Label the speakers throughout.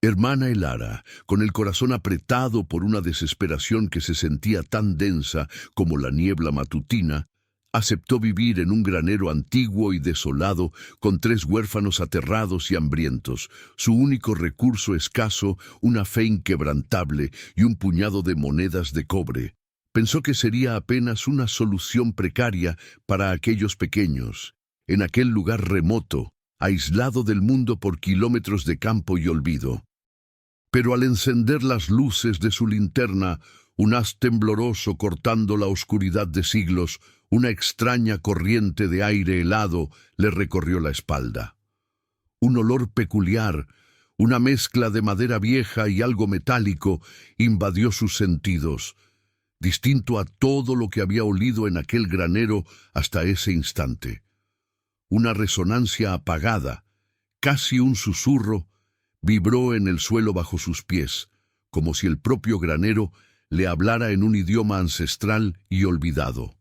Speaker 1: Hermana Elara, con el corazón apretado por una desesperación que se sentía tan densa como la niebla matutina, aceptó vivir en un granero antiguo y desolado, con 3 huérfanos aterrados y hambrientos, su único recurso escaso, una fe inquebrantable y un puñado de monedas de cobre. Pensó que sería apenas una solución precaria para aquellos pequeños, en aquel lugar remoto, aislado del mundo por kilómetros de campo y olvido. Pero al encender las luces de su linterna, un haz tembloroso cortando la oscuridad de siglos, una extraña corriente de aire helado le recorrió la espalda. Un olor peculiar, una mezcla de madera vieja y algo metálico, invadió sus sentidos, distinto a todo lo que había olido en aquel granero hasta ese instante. Una resonancia apagada, casi un susurro, vibró en el suelo bajo sus pies, como si el propio granero le hablara en un idioma ancestral y olvidado.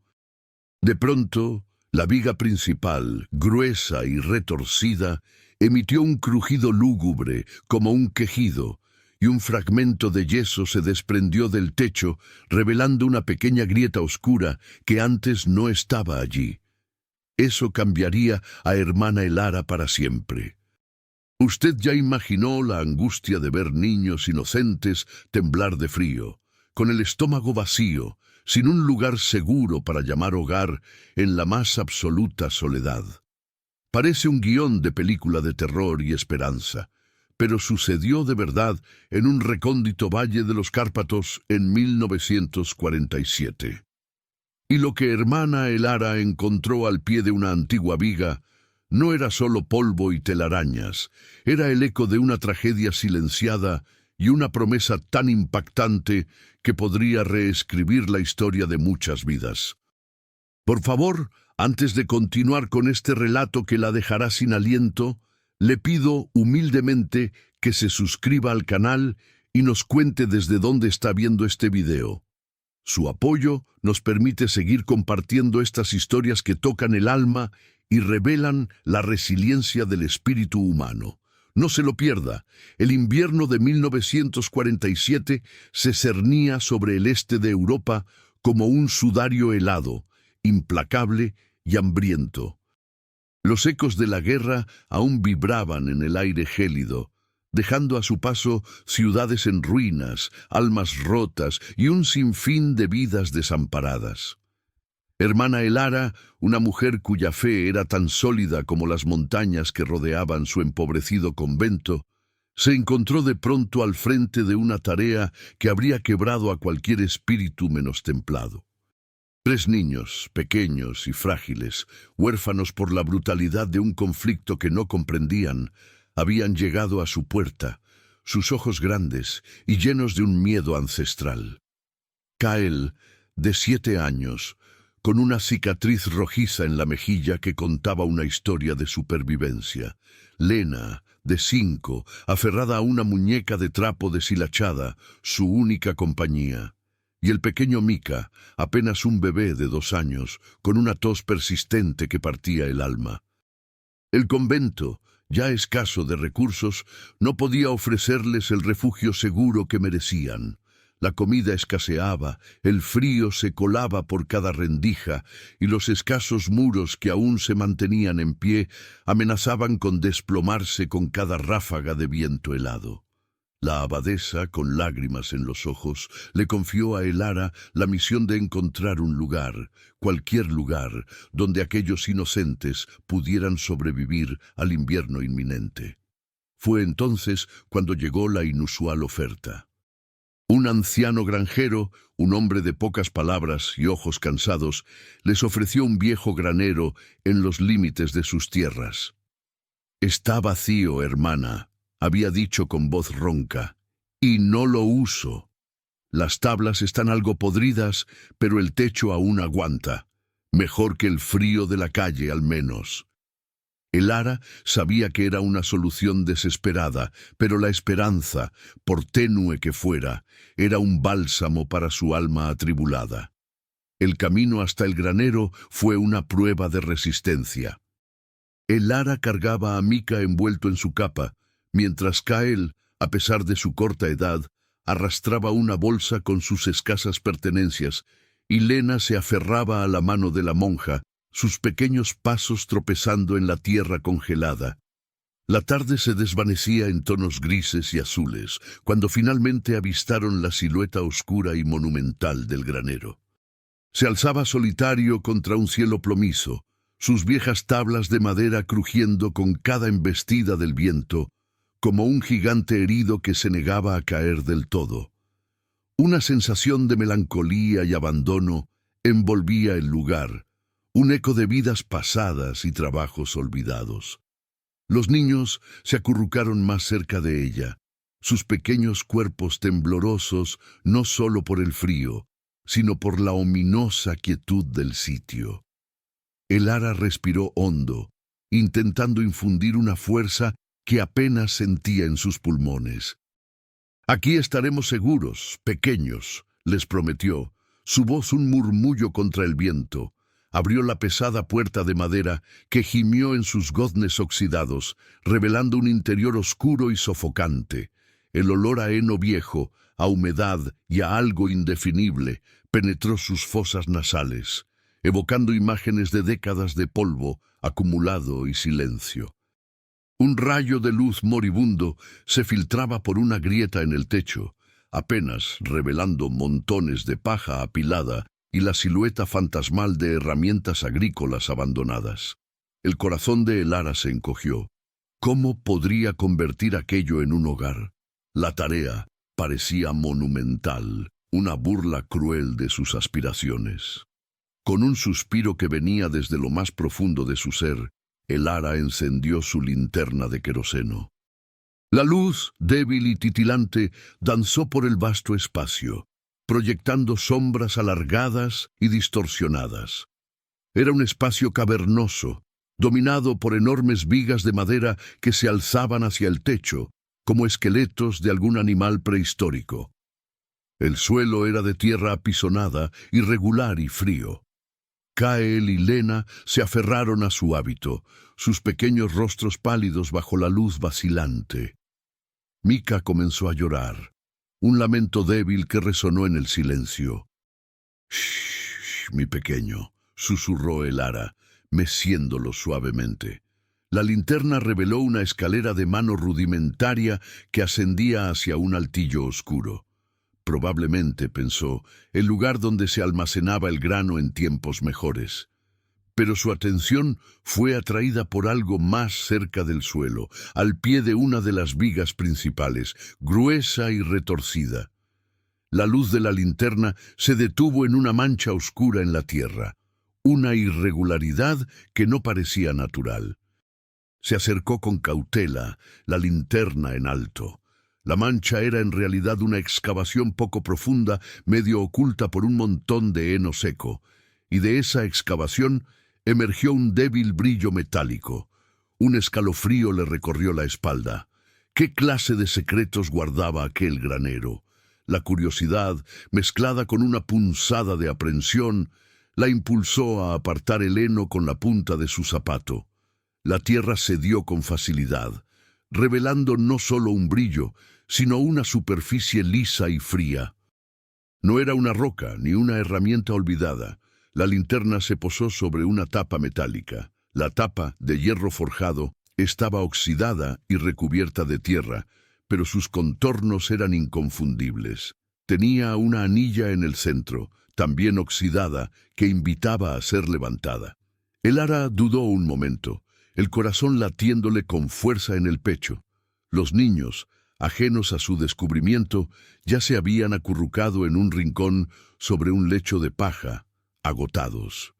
Speaker 1: De pronto, la viga principal, gruesa y retorcida, emitió un crujido lúgubre, como un quejido, y un fragmento de yeso se desprendió del techo, revelando una pequeña grieta oscura que antes no estaba allí. Eso cambiaría a Hermana Elara para siempre. Usted ya imaginó la angustia de ver niños inocentes temblar de frío, con el estómago vacío, sin un lugar seguro para llamar hogar, en la más absoluta soledad. Parece un guión de película de terror y esperanza, pero sucedió de verdad en un recóndito valle de los Cárpatos en 1947. Y lo que Hermana Elara encontró al pie de una antigua viga no era solo polvo y telarañas, era el eco de una tragedia silenciada y una promesa tan impactante que podría reescribir la historia de muchas vidas. Por favor, antes de continuar con este relato que la dejará sin aliento, le pido humildemente que se suscriba al canal y nos cuente desde dónde está viendo este video. Su apoyo nos permite seguir compartiendo estas historias que tocan el alma y revelan la resiliencia del espíritu humano. No se lo pierda. El invierno de 1947 se cernía sobre el este de Europa como un sudario helado, implacable y hambriento. Los ecos de la guerra aún vibraban en el aire gélido, dejando a su paso ciudades en ruinas, almas rotas y un sinfín de vidas desamparadas. Hermana Elara, una mujer cuya fe era tan sólida como las montañas que rodeaban su empobrecido convento, se encontró de pronto al frente de una tarea que habría quebrado a cualquier espíritu menos templado. 3 niños, pequeños y frágiles, huérfanos por la brutalidad de un conflicto que no comprendían, habían llegado a su puerta, sus ojos grandes y llenos de un miedo ancestral. Kael, de 7 años, con una cicatriz rojiza en la mejilla que contaba una historia de supervivencia. Lena, de 5, aferrada a una muñeca de trapo deshilachada, su única compañía. Y el pequeño Mika, apenas un bebé de 2 años, con una tos persistente que partía el alma. El convento, ya escaso de recursos, no podía ofrecerles el refugio seguro que merecían. La comida escaseaba, el frío se colaba por cada rendija y los escasos muros que aún se mantenían en pie amenazaban con desplomarse con cada ráfaga de viento helado. La abadesa, con lágrimas en los ojos, le confió a Elara la misión de encontrar un lugar, cualquier lugar, donde aquellos inocentes pudieran sobrevivir al invierno inminente. Fue entonces cuando llegó la inusual oferta. Un anciano granjero, un hombre de pocas palabras y ojos cansados, les ofreció un viejo granero en los límites de sus tierras. «Está vacío, hermana», había dicho con voz ronca, «y no lo uso. Las tablas están algo podridas, pero el techo aún aguanta. Mejor que el frío de la calle, al menos». Elara sabía que era una solución desesperada, pero la esperanza, por tenue que fuera, era un bálsamo para su alma atribulada. El camino hasta el granero fue una prueba de resistencia. Elara cargaba a Mika envuelto en su capa, mientras Kael, A pesar de su corta edad, arrastraba una bolsa con sus escasas pertenencias, y Lena se aferraba a la mano de la monja, sus pequeños pasos tropezando en la tierra congelada. La tarde se desvanecía en tonos grises y azules, cuando finalmente avistaron la silueta oscura y monumental del granero. Se alzaba solitario contra un cielo plomizo, sus viejas tablas de madera crujiendo con cada embestida del viento, como un gigante herido que se negaba a caer del todo. Una sensación de melancolía y abandono envolvía el lugar, un eco de vidas pasadas y trabajos olvidados. Los niños se acurrucaron más cerca de ella, sus pequeños cuerpos temblorosos no solo por el frío, sino por la ominosa quietud del sitio. El ara respiró hondo, intentando infundir una fuerza que apenas sentía en sus pulmones. «Aquí estaremos seguros, pequeños», les prometió, su voz un murmullo contra el viento. Abrió la pesada puerta de madera que gimió en sus goznes oxidados, revelando un interior oscuro y sofocante. El olor a heno viejo, a humedad y a algo indefinible penetró sus fosas nasales, evocando imágenes de décadas de polvo acumulado y silencio. Un rayo de luz moribundo se filtraba por una grieta en el techo, apenas revelando montones de paja apilada y la silueta fantasmal de herramientas agrícolas abandonadas. El corazón de Elara se encogió. ¿Cómo podría convertir aquello en un hogar? La tarea parecía monumental, una burla cruel de sus aspiraciones. Con un suspiro que venía desde lo más profundo de su ser, Elara encendió su linterna de queroseno. La luz, débil y titilante, danzó por el vasto espacio, proyectando sombras alargadas y distorsionadas. Era un espacio cavernoso, dominado por enormes vigas de madera que se alzaban hacia el techo, como esqueletos de algún animal prehistórico. El suelo era de tierra apisonada, irregular y frío. Kael y Lena se aferraron a su hábito, sus pequeños rostros pálidos bajo la luz vacilante. Mika comenzó a llorar, un lamento débil que resonó en el silencio. «Shh, mi pequeño», susurró Elara, meciéndolo suavemente. La linterna reveló una escalera de mano rudimentaria que ascendía hacia un altillo oscuro. Probablemente, pensó, el lugar donde se almacenaba el grano en tiempos mejores. Pero su atención fue atraída por algo más cerca del suelo, al pie de una de las vigas principales, gruesa y retorcida. La luz de la linterna se detuvo en una mancha oscura en la tierra, una irregularidad que no parecía natural. Se acercó con cautela, la linterna en alto. La mancha era en realidad una excavación poco profunda, medio oculta por un montón de heno seco, y de esa excavación emergió un débil brillo metálico. Un escalofrío le recorrió la espalda. ¿Qué clase de secretos guardaba aquel granero? La curiosidad, mezclada con una punzada de aprensión, la impulsó a apartar el heno con la punta de su zapato. La tierra cedió con facilidad, revelando no solo un brillo, sino una superficie lisa y fría. No era una roca ni una herramienta olvidada. La linterna se posó sobre una tapa metálica. La tapa, de hierro forjado, estaba oxidada y recubierta de tierra, pero sus contornos eran inconfundibles. Tenía una anilla en el centro, también oxidada, que invitaba a ser levantada. Elara dudó un momento, el corazón latiéndole con fuerza en el pecho. Los niños, ajenos a su descubrimiento, ya se habían acurrucado en un rincón sobre un lecho de paja, agotados.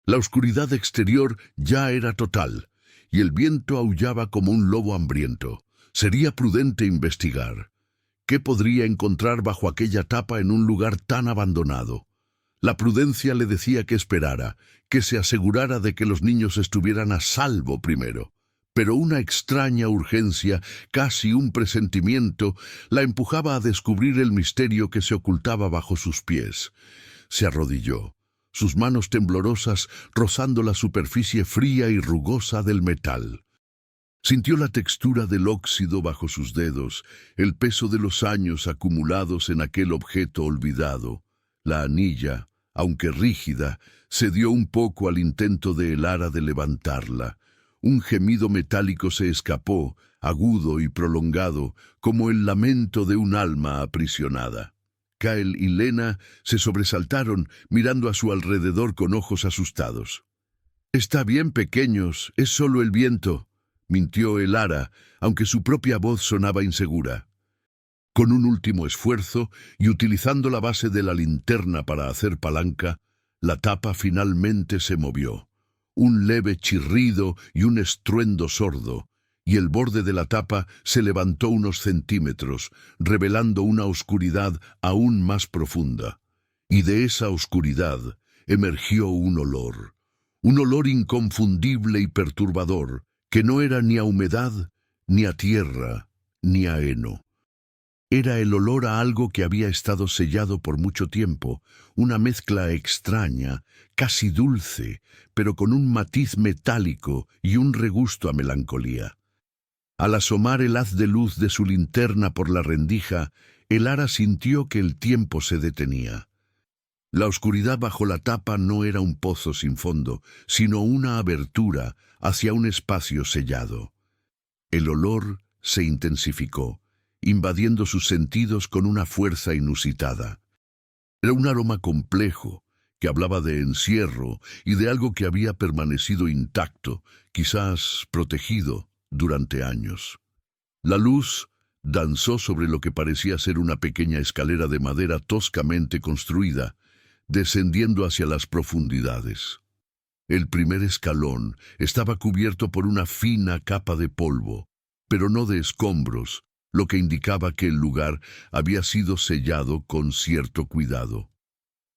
Speaker 1: La oscuridad exterior ya era total, y el viento aullaba como un lobo hambriento. Sería prudente investigar. ¿Qué podría encontrar bajo aquella tapa en un lugar tan abandonado? La prudencia le decía que esperara, que se asegurara de que los niños estuvieran a salvo primero. Pero una extraña urgencia, casi un presentimiento, la empujaba a descubrir el misterio que se ocultaba bajo sus pies. Se arrodilló, sus manos temblorosas rozando la superficie fría y rugosa del metal. Sintió la textura del óxido bajo sus dedos, el peso de los años acumulados en aquel objeto olvidado. La anilla, aunque rígida, cedió un poco al intento de Elara de levantarla. Un gemido metálico se escapó, agudo y prolongado, como el lamento de un alma aprisionada. Kael y Lena se sobresaltaron, mirando a su alrededor con ojos asustados. «Está bien, pequeños, es solo el viento», mintió Elara, aunque su propia voz sonaba insegura. Con un último esfuerzo, y utilizando la base de la linterna para hacer palanca, la tapa finalmente se movió. Un leve chirrido y un estruendo sordo, y el borde de la tapa se levantó unos centímetros, revelando una oscuridad aún más profunda. Y de esa oscuridad emergió un olor inconfundible y perturbador, que no era ni a humedad, ni a tierra, ni a heno. Era el olor a algo que había estado sellado por mucho tiempo, una mezcla extraña, casi dulce, pero con un matiz metálico y un regusto a melancolía. Al asomar el haz de luz de su linterna por la rendija, Elara sintió que el tiempo se detenía. La oscuridad bajo la tapa no era un pozo sin fondo, sino una abertura hacia un espacio sellado. El olor se intensificó, invadiendo sus sentidos con una fuerza inusitada. Era un aroma complejo, que hablaba de encierro y de algo que había permanecido intacto, quizás protegido, durante años. La luz danzó sobre lo que parecía ser una pequeña escalera de madera toscamente construida, descendiendo hacia las profundidades. El primer escalón estaba cubierto por una fina capa de polvo, pero no de escombros, lo que indicaba que el lugar había sido sellado con cierto cuidado.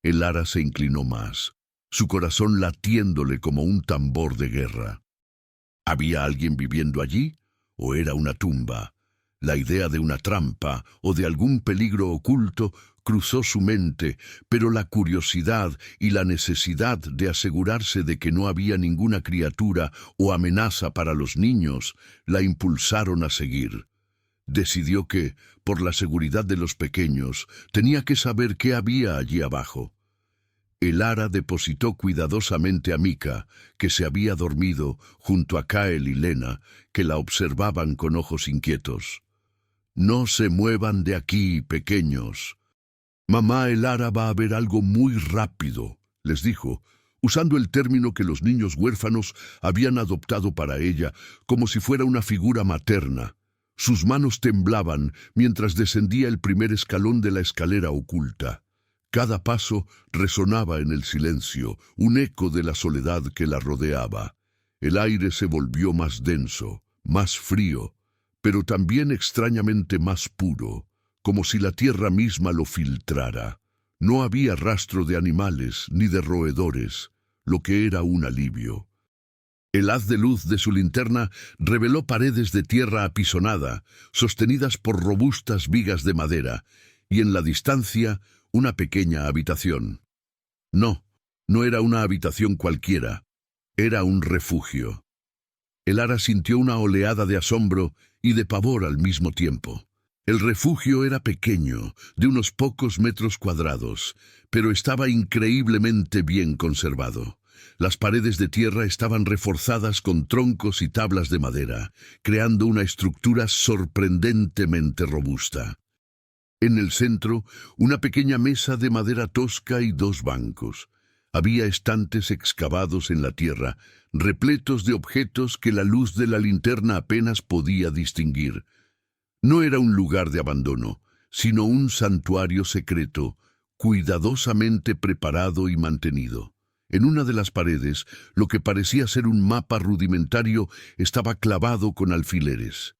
Speaker 1: Elara se inclinó más, su corazón latiéndole como un tambor de guerra. ¿Había alguien viviendo allí? ¿O era una tumba? La idea de una trampa o de algún peligro oculto cruzó su mente, pero la curiosidad y la necesidad de asegurarse de que no había ninguna criatura o amenaza para los niños la impulsaron a seguir. Decidió que, por la seguridad de los pequeños, tenía que saber qué había allí abajo. Elara depositó cuidadosamente a Mika, que se había dormido, junto a Kael y Lena, que la observaban con ojos inquietos. «No se muevan de aquí, pequeños. Mamá Elara va a ver algo muy rápido», les dijo, usando el término que los niños huérfanos habían adoptado para ella, como si fuera una figura materna. Sus manos temblaban mientras descendía el primer escalón de la escalera oculta. Cada paso resonaba en el silencio, un eco de la soledad que la rodeaba. El aire se volvió más denso, más frío, pero también extrañamente más puro, como si la tierra misma lo filtrara. No había rastro de animales ni de roedores, lo que era un alivio. El haz de luz de su linterna reveló paredes de tierra apisonada, sostenidas por robustas vigas de madera, y en la distancia una pequeña habitación. No era una habitación cualquiera, era un refugio. Elara sintió una oleada de asombro y de pavor al mismo tiempo. El refugio era pequeño, de unos pocos metros cuadrados, pero estaba increíblemente bien conservado. Las paredes de tierra estaban reforzadas con troncos y tablas de madera, creando una estructura sorprendentemente robusta. En el centro, una pequeña mesa de madera tosca y dos bancos. Había estantes excavados en la tierra, repletos de objetos que la luz de la linterna apenas podía distinguir. No era un lugar de abandono, sino un santuario secreto, cuidadosamente preparado y mantenido. En una de las paredes, lo que parecía ser un mapa rudimentario estaba clavado con alfileres.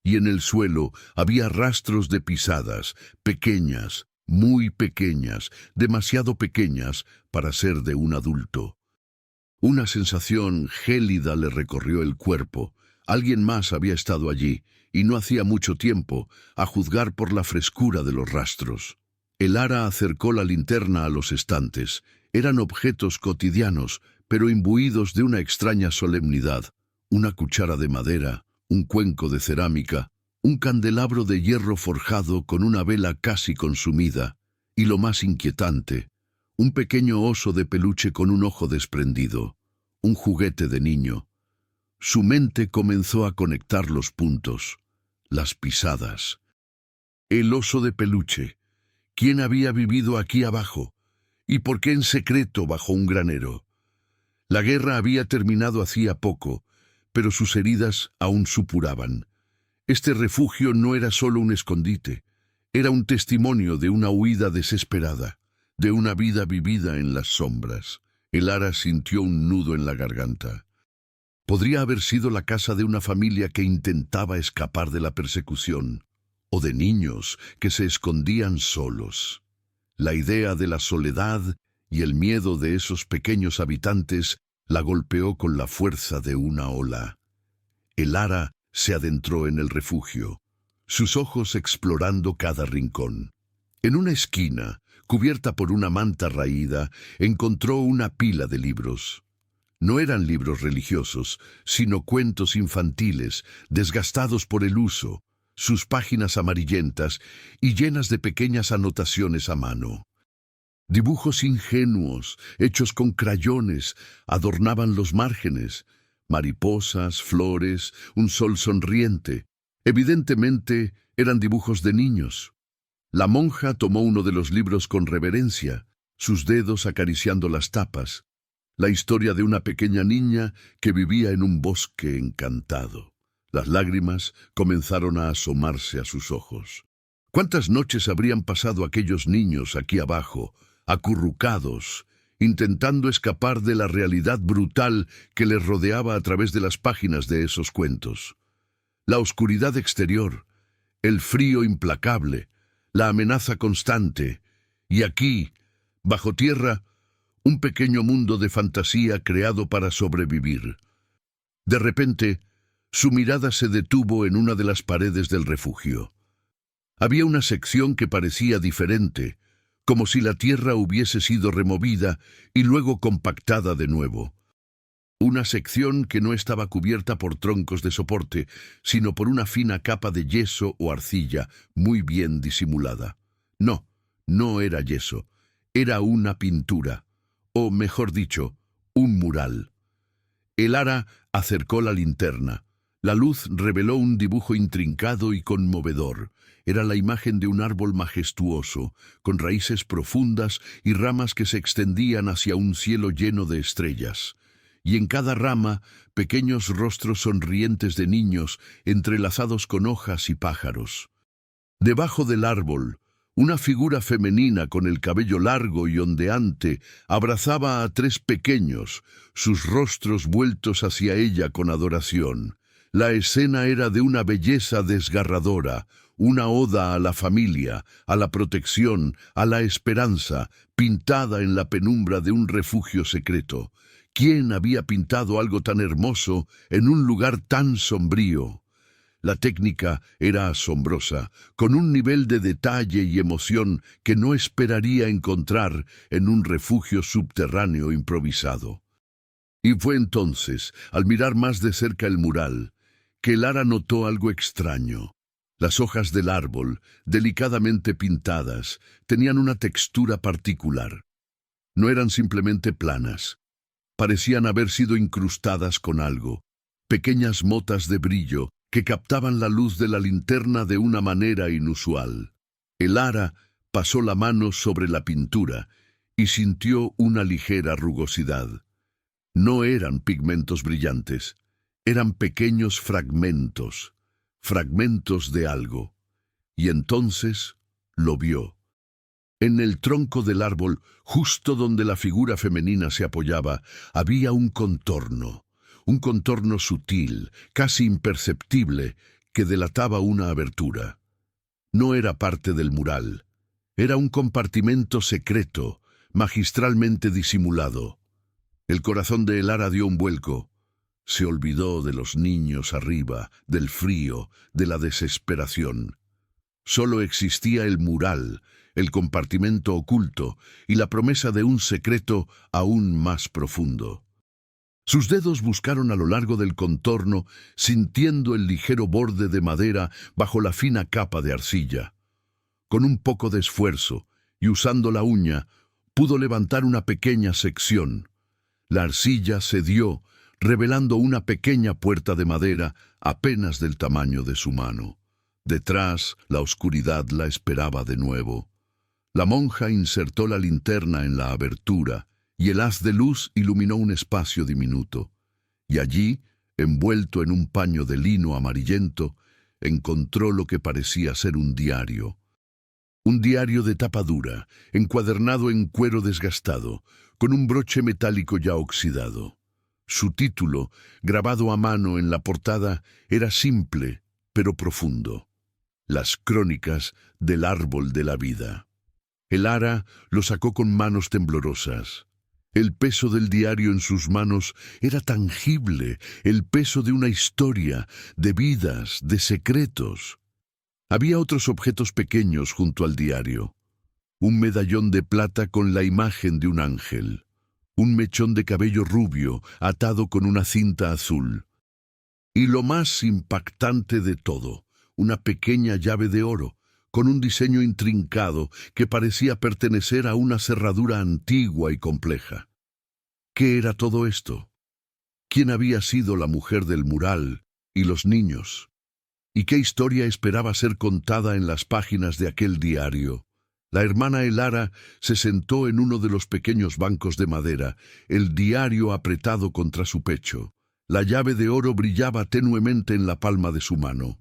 Speaker 1: Y en el suelo había rastros de pisadas, pequeñas, muy pequeñas, demasiado pequeñas para ser de un adulto. Una sensación gélida le recorrió el cuerpo. Alguien más había estado allí, y no hacía mucho tiempo, a juzgar por la frescura de los rastros. Elara acercó la linterna a los estantes. Eran objetos cotidianos, pero imbuidos de una extraña solemnidad. Una cuchara de madera, un cuenco de cerámica, un candelabro de hierro forjado con una vela casi consumida, y lo más inquietante, un pequeño oso de peluche con un ojo desprendido, un juguete de niño. Su mente comenzó a conectar los puntos, las pisadas. El oso de peluche. ¿Quién había vivido aquí abajo? ¿Y por qué en secreto bajo un granero? La guerra había terminado hacía poco, pero sus heridas aún supuraban. Este refugio no era solo un escondite, era un testimonio de una huida desesperada, de una vida vivida en las sombras. Elara sintió un nudo en la garganta. Podría haber sido la casa de una familia que intentaba escapar de la persecución, o de niños que se escondían solos. La idea de la soledad y el miedo de esos pequeños habitantes la golpeó con la fuerza de una ola. Elara se adentró en el refugio, sus ojos explorando cada rincón. En una esquina, cubierta por una manta raída, encontró una pila de libros. No eran libros religiosos, sino cuentos infantiles, desgastados por el uso, sus páginas amarillentas y llenas de pequeñas anotaciones a mano. Dibujos ingenuos, hechos con crayones, adornaban los márgenes. Mariposas, flores, un sol sonriente. Evidentemente eran dibujos de niños. La monja tomó uno de los libros con reverencia, sus dedos acariciando las tapas. La historia de una pequeña niña que vivía en un bosque encantado. Las lágrimas comenzaron a asomarse a sus ojos. ¿Cuántas noches habrían pasado aquellos niños aquí abajo, acurrucados, intentando escapar de la realidad brutal que les rodeaba a través de las páginas de esos cuentos? La oscuridad exterior, el frío implacable, la amenaza constante, y aquí, bajo tierra, un pequeño mundo de fantasía creado para sobrevivir. De repente, su mirada se detuvo en una de las paredes del refugio. Había una sección que parecía diferente, como si la tierra hubiese sido removida y luego compactada de nuevo. Una sección que no estaba cubierta por troncos de soporte, sino por una fina capa de yeso o arcilla muy bien disimulada. No, no era yeso, era una pintura, o mejor dicho, un mural. Elara acercó la linterna. La luz reveló un dibujo intrincado y conmovedor. Era la imagen de un árbol majestuoso, con raíces profundas y ramas que se extendían hacia un cielo lleno de estrellas. Y en cada rama, pequeños rostros sonrientes de niños, entrelazados con hojas y pájaros. Debajo del árbol, una figura femenina con el cabello largo y ondeante abrazaba a tres pequeños, sus rostros vueltos hacia ella con adoración. La escena era de una belleza desgarradora, una oda a la familia, a la protección, a la esperanza, pintada en la penumbra de un refugio secreto. ¿Quién había pintado algo tan hermoso en un lugar tan sombrío? La técnica era asombrosa, con un nivel de detalle y emoción que no esperaría encontrar en un refugio subterráneo improvisado. Y fue entonces, al mirar más de cerca el mural, que Elara notó algo extraño. Las hojas del árbol, delicadamente pintadas, tenían una textura particular. No eran simplemente planas. Parecían haber sido incrustadas con algo, pequeñas motas de brillo que captaban la luz de la linterna de una manera inusual. Elara pasó la mano sobre la pintura y sintió una ligera rugosidad. No eran pigmentos brillantes, eran pequeños fragmentos, fragmentos de algo. Y entonces lo vio. En el tronco del árbol, justo donde la figura femenina se apoyaba, había un contorno sutil, casi imperceptible, que delataba una abertura. No era parte del mural, era un compartimento secreto, magistralmente disimulado. El corazón de Elara dio un vuelco. Se olvidó de los niños arriba, del frío, de la desesperación. Solo existía el mural, el compartimento oculto y la promesa de un secreto aún más profundo. Sus dedos buscaron a lo largo del contorno, sintiendo el ligero borde de madera bajo la fina capa de arcilla. Con un poco de esfuerzo, y usando la uña, pudo levantar una pequeña sección. La arcilla cedió, revelando una pequeña puerta de madera apenas del tamaño de su mano. Detrás, la oscuridad la esperaba de nuevo. La monja insertó la linterna en la abertura, y el haz de luz iluminó un espacio diminuto. Y allí, envuelto en un paño de lino amarillento, encontró lo que parecía ser un diario. Un diario de tapa dura, encuadernado en cuero desgastado, con un broche metálico ya oxidado. Su título, grabado a mano en la portada, era simple, pero profundo: Las crónicas del árbol de la vida. El ara lo sacó con manos temblorosas. El peso del diario en sus manos era tangible, el peso de una historia, de vidas, de secretos. Había otros objetos pequeños junto al diario: un medallón de plata con la imagen de un ángel, un mechón de cabello rubio atado con una cinta azul, y lo más impactante de todo, una pequeña llave de oro, con un diseño intrincado que parecía pertenecer a una cerradura antigua y compleja. ¿Qué era todo esto? ¿Quién había sido la mujer del mural y los niños? ¿Y qué historia esperaba ser contada en las páginas de aquel diario? La hermana Elara se sentó en uno de los pequeños bancos de madera, el diario apretado contra su pecho. La llave de oro brillaba tenuemente en la palma de su mano.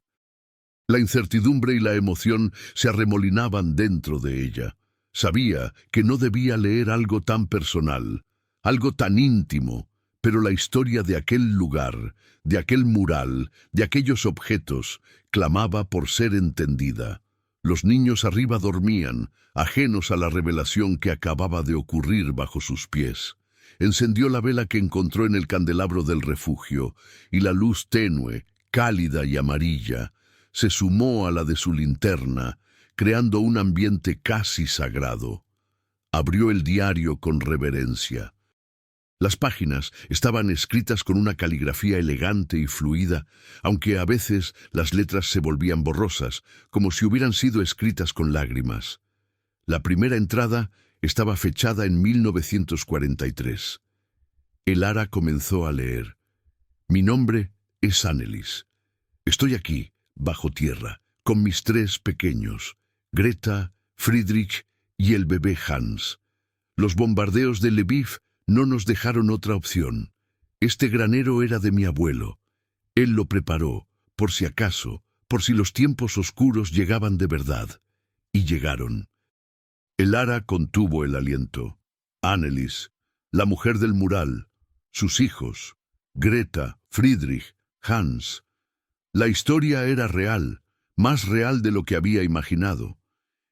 Speaker 1: La incertidumbre y la emoción se arremolinaban dentro de ella. Sabía que no debía leer algo tan personal, algo tan íntimo, pero la historia de aquel lugar, de aquel mural, de aquellos objetos, clamaba por ser entendida. Los niños arriba dormían, ajenos a la revelación que acababa de ocurrir bajo sus pies. Encendió la vela que encontró en el candelabro del refugio, y la luz tenue, cálida y amarilla, se sumó a la de su linterna, creando un ambiente casi sagrado. Abrió el diario con reverencia. Las páginas estaban escritas con una caligrafía elegante y fluida, aunque a veces las letras se volvían borrosas, como si hubieran sido escritas con lágrimas. La primera entrada estaba fechada en 1943. Elara comenzó a leer: Mi nombre es Annelies. Estoy aquí, bajo tierra, con mis 3 pequeños, Greta, Friedrich y el bebé Hans. Los bombardeos de Lviv no nos dejaron otra opción. Este granero era de mi abuelo. Él lo preparó, por si acaso, por si los tiempos oscuros llegaban de verdad. Y llegaron. Elara contuvo el aliento. Annelies, la mujer del mural, sus hijos, Greta, Friedrich, Hans. La historia era real, más real de lo que había imaginado.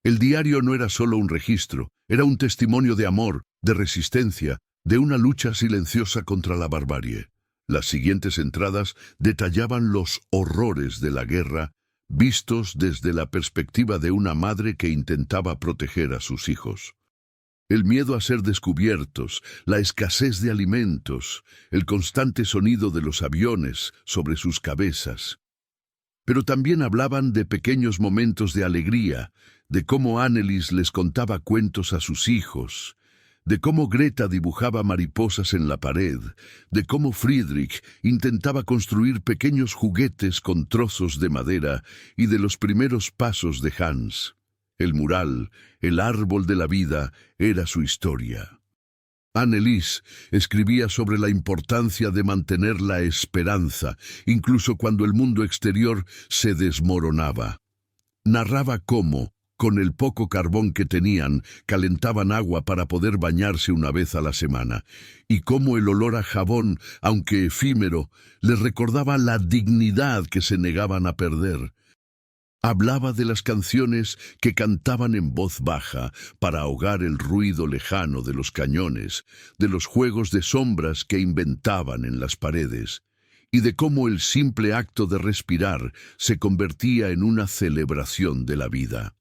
Speaker 1: El diario no era solo un registro, era un testimonio de amor, de resistencia, de una lucha silenciosa contra la barbarie. Las siguientes entradas detallaban los horrores de la guerra, vistos desde la perspectiva de una madre que intentaba proteger a sus hijos. El miedo a ser descubiertos, la escasez de alimentos, el constante sonido de los aviones sobre sus cabezas. Pero también hablaban de pequeños momentos de alegría, de cómo Annelies les contaba cuentos a sus hijos, de cómo Greta dibujaba mariposas en la pared, de cómo Friedrich intentaba construir pequeños juguetes con trozos de madera y de los primeros pasos de Hans. El mural, el árbol de la vida, era su historia. Annelies escribía sobre la importancia de mantener la esperanza, incluso cuando el mundo exterior se desmoronaba. Narraba cómo, con el poco carbón que tenían, calentaban agua para poder bañarse una vez a la semana, y cómo el olor a jabón, aunque efímero, les recordaba la dignidad que se negaban a perder. Hablaba de las canciones que cantaban en voz baja para ahogar el ruido lejano de los cañones, de los juegos de sombras que inventaban en las paredes, y de cómo el simple acto de respirar se convertía en una celebración de la vida.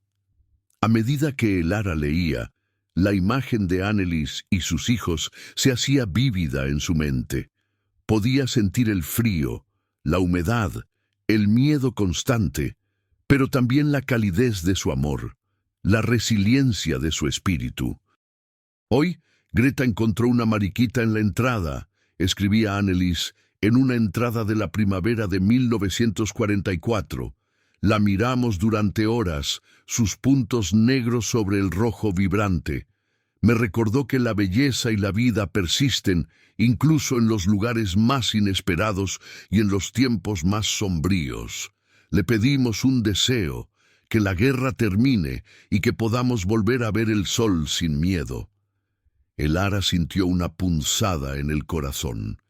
Speaker 1: A medida que Elara leía, la imagen de Annelies y sus hijos se hacía vívida en su mente. Podía sentir el frío, la humedad, el miedo constante, pero también la calidez de su amor, la resiliencia de su espíritu. Hoy, Greta encontró una mariquita en la entrada, escribía Annelies en una entrada de la primavera de 1944. La miramos durante horas, sus puntos negros sobre el rojo vibrante. Me recordó que la belleza y la vida persisten incluso en los lugares más inesperados y en los tiempos más sombríos. Le pedimos un deseo, que la guerra termine y que podamos volver a ver el sol sin miedo. Elara sintió una punzada en el corazón.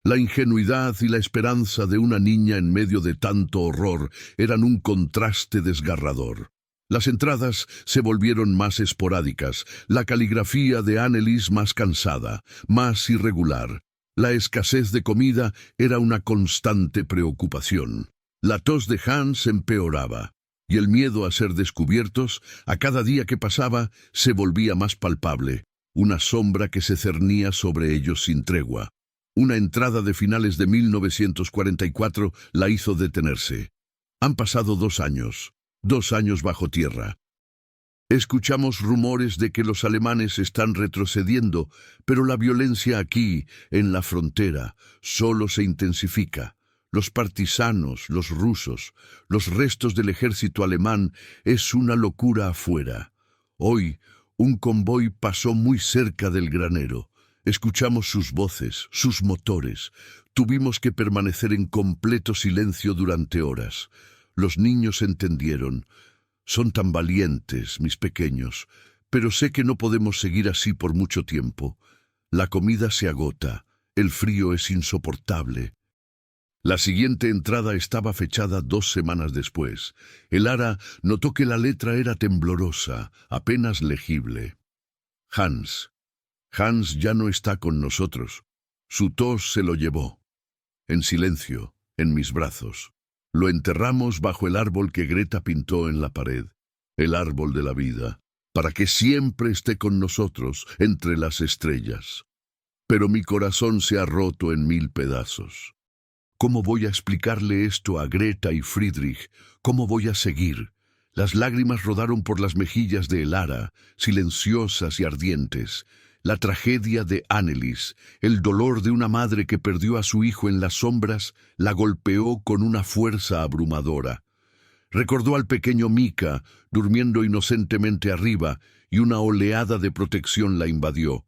Speaker 1: La ingenuidad y la esperanza de una niña en medio de tanto horror eran un contraste desgarrador. Las entradas se volvieron más esporádicas, la caligrafía de Annelies más cansada, más irregular. La escasez de comida era una constante preocupación. La tos de Hans empeoraba, y el miedo a ser descubiertos, a cada día que pasaba, se volvía más palpable, una sombra que se cernía sobre ellos sin tregua. Una entrada de finales de 1944 la hizo detenerse. Han pasado 2 años. 2 años bajo tierra. Escuchamos rumores de que los alemanes están retrocediendo, pero la violencia aquí, en la frontera, solo se intensifica. Los partisanos, los rusos, los restos del ejército alemán, es una locura afuera. Hoy, un convoy pasó muy cerca del granero. Escuchamos sus voces, sus motores. Tuvimos que permanecer en completo silencio durante horas. Los niños entendieron. Son tan valientes, mis pequeños, pero sé que no podemos seguir así por mucho tiempo. La comida se agota, el frío es insoportable. La siguiente entrada estaba fechada 2 semanas después. Elara notó que la letra era temblorosa, apenas legible. Hans. Hans ya no está con nosotros. Su tos se lo llevó. En silencio, en mis brazos. Lo enterramos bajo el árbol que Greta pintó en la pared, el árbol de la vida, para que siempre esté con nosotros entre las estrellas. Pero mi corazón se ha roto en 1000 pedazos. ¿Cómo voy a explicarle esto a Greta y Friedrich? ¿Cómo voy a seguir? Las lágrimas rodaron por las mejillas de Elara, silenciosas y ardientes. La tragedia de Annelies, el dolor de una madre que perdió a su hijo en las sombras, la golpeó con una fuerza abrumadora. Recordó al pequeño Mika, durmiendo inocentemente arriba, y una oleada de protección la invadió.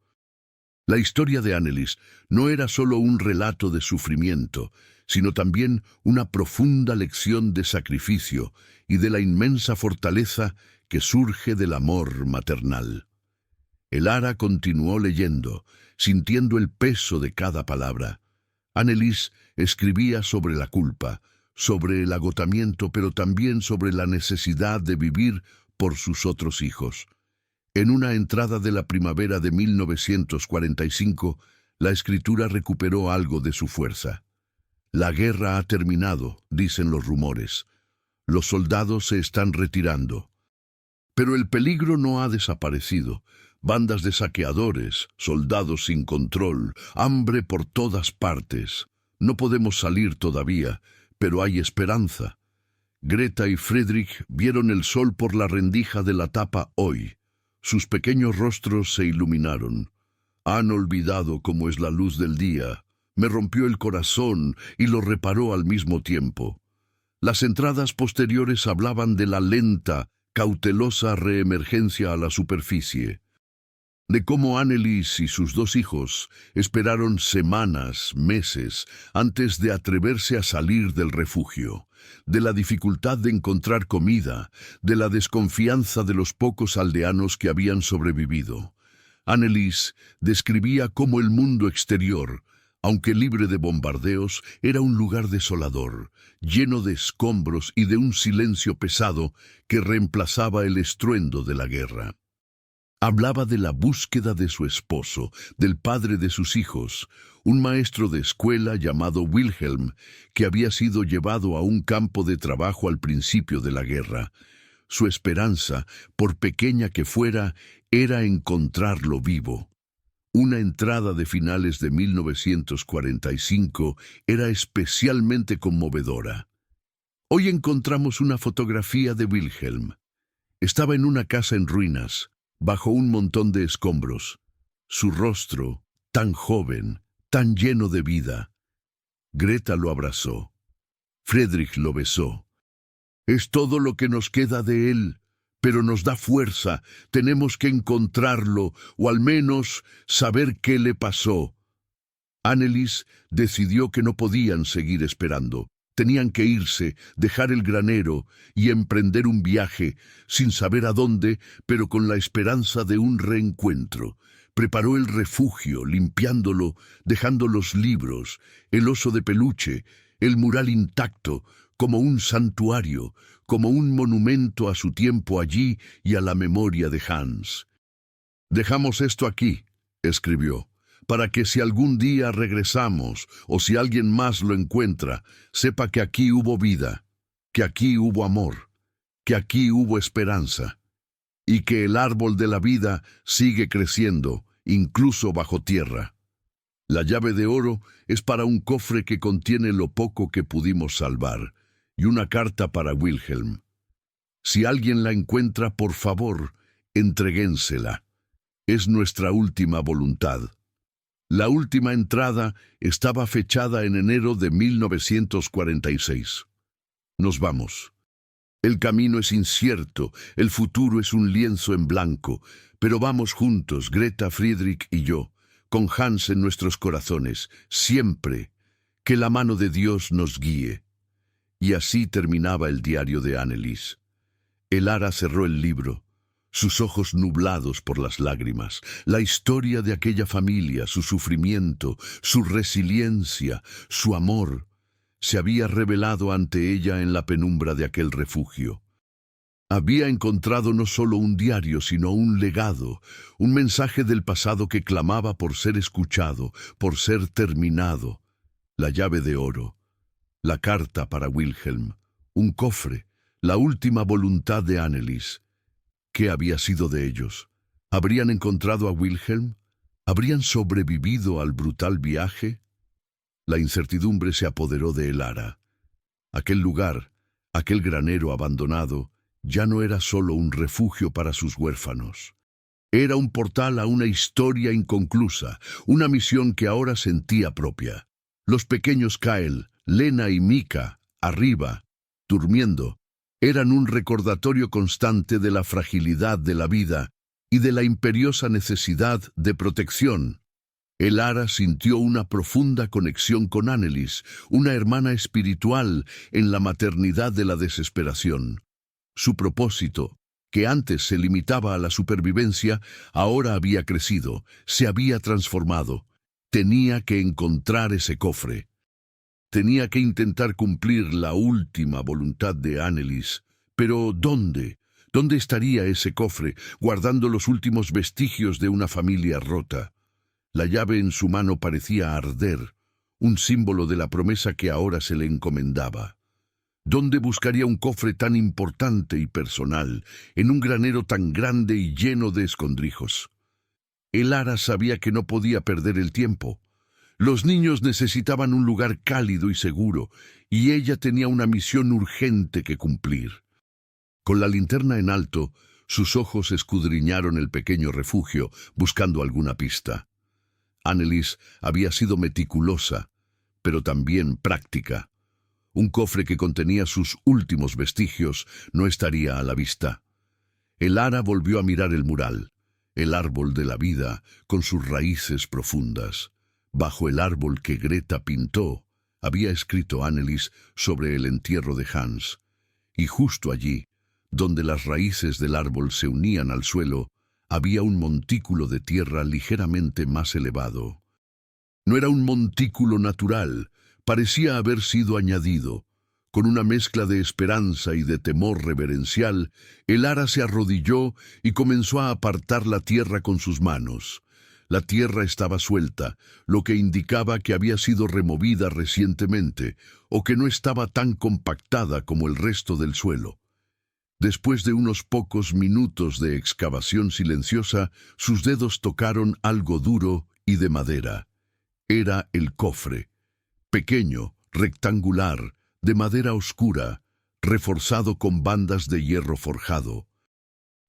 Speaker 1: La historia de Annelies no era solo un relato de sufrimiento, sino también una profunda lección de sacrificio y de la inmensa fortaleza que surge del amor maternal. Elara continuó leyendo, sintiendo el peso de cada palabra. Annelies escribía sobre la culpa, sobre el agotamiento, pero también sobre la necesidad de vivir por sus otros hijos. En una entrada de la primavera de 1945, la escritura recuperó algo de su fuerza. La guerra ha terminado, dicen los rumores. Los soldados se están retirando. Pero el peligro no ha desaparecido. Bandas de saqueadores, soldados sin control, hambre por todas partes. No podemos salir todavía, pero hay esperanza. Greta y Friedrich vieron el sol por la rendija de la tapa hoy. Sus pequeños rostros se iluminaron. Han olvidado cómo es la luz del día. Me rompió el corazón y lo reparó al mismo tiempo. Las entradas posteriores hablaban de la lenta, cautelosa reemergencia a la superficie. De cómo Annelies y sus 2 hijos esperaron semanas, meses, antes de atreverse a salir del refugio, de la dificultad de encontrar comida, de la desconfianza de los pocos aldeanos que habían sobrevivido. Annelies describía cómo el mundo exterior, aunque libre de bombardeos, era un lugar desolador, lleno de escombros y de un silencio pesado que reemplazaba el estruendo de la guerra. Hablaba de la búsqueda de su esposo, del padre de sus hijos, un maestro de escuela llamado Wilhelm, que había sido llevado a un campo de trabajo al principio de la guerra. Su esperanza, por pequeña que fuera, era encontrarlo vivo. Una entrada de finales de 1945 era especialmente conmovedora. Hoy encontramos una fotografía de Wilhelm. Estaba en una casa en ruinas, bajo un montón de escombros. Su rostro, tan joven, tan lleno de vida. Greta lo abrazó. Friedrich lo besó. Es todo lo que nos queda de él, pero nos da fuerza. Tenemos que encontrarlo, o al menos saber qué le pasó. Annelies decidió que no podían seguir esperando. Tenían que irse, dejar el granero y emprender un viaje, sin saber a dónde, pero con la esperanza de un reencuentro. Preparó el refugio, limpiándolo, dejando los libros, el oso de peluche, el mural intacto, como un santuario, como un monumento a su tiempo allí y a la memoria de Hans. «Dejamos esto aquí», escribió, «para que si algún día regresamos o si alguien más lo encuentra, sepa que aquí hubo vida, que aquí hubo amor, que aquí hubo esperanza, y que el árbol de la vida sigue creciendo, incluso bajo tierra. La llave de oro es para un cofre que contiene lo poco que pudimos salvar, y una carta para Wilhelm. Si alguien la encuentra, por favor, entréguensela. Es nuestra última voluntad». La última entrada estaba fechada en enero de 1946. Nos vamos. El camino es incierto, el futuro es un lienzo en blanco, pero vamos juntos, Greta, Friedrich y yo, con Hans en nuestros corazones, siempre. Que la mano de Dios nos guíe. Y así terminaba el diario de Annelies. Elara cerró el libro, sus ojos nublados por las lágrimas. La historia de aquella familia, su sufrimiento, su resiliencia, su amor, se había revelado ante ella en la penumbra de aquel refugio. Había encontrado no solo un diario, sino un legado, un mensaje del pasado que clamaba por ser escuchado, por ser terminado. La llave de oro, la carta para Wilhelm, un cofre, la última voluntad de Annelies. ¿Qué había sido de ellos? ¿Habrían encontrado a Wilhelm? ¿Habrían sobrevivido al brutal viaje? La incertidumbre se apoderó de Elara. Aquel lugar, aquel granero abandonado, ya no era solo un refugio para sus huérfanos. Era un portal a una historia inconclusa, una misión que ahora sentía propia. Los pequeños Kyle, Lena y Mika, arriba, durmiendo, eran un recordatorio constante de la fragilidad de la vida y de la imperiosa necesidad de protección. Elara sintió una profunda conexión con Annelies, una hermana espiritual en la maternidad de la desesperación. Su propósito, que antes se limitaba a la supervivencia, ahora había crecido, se había transformado. Tenía que encontrar ese cofre. Tenía que intentar cumplir la última voluntad de Annelies. Pero ¿dónde? ¿Dónde estaría ese cofre, guardando los últimos vestigios de una familia rota? La llave en su mano parecía arder, un símbolo de la promesa que ahora se le encomendaba. ¿Dónde buscaría un cofre tan importante y personal, en un granero tan grande y lleno de escondrijos? Elara sabía que no podía perder el tiempo. Los niños necesitaban un lugar cálido y seguro, y ella tenía una misión urgente que cumplir. Con la linterna en alto, sus ojos escudriñaron el pequeño refugio, buscando alguna pista. Annelies había sido meticulosa, pero también práctica. Un cofre que contenía sus últimos vestigios no estaría a la vista. Elara volvió a mirar el mural, el árbol de la vida, con sus raíces profundas. Bajo el árbol que Greta pintó, había escrito Annelies sobre el entierro de Hans. Y justo allí, donde las raíces del árbol se unían al suelo, había un montículo de tierra ligeramente más elevado. No era un montículo natural, parecía haber sido añadido. Con una mezcla de esperanza y de temor reverencial, Elara se arrodilló y comenzó a apartar la tierra con sus manos. La tierra estaba suelta, lo que indicaba que había sido removida recientemente o que no estaba tan compactada como el resto del suelo. Después de unos pocos minutos de excavación silenciosa, sus dedos tocaron algo duro y de madera. Era el cofre, pequeño, rectangular, de madera oscura, reforzado con bandas de hierro forjado.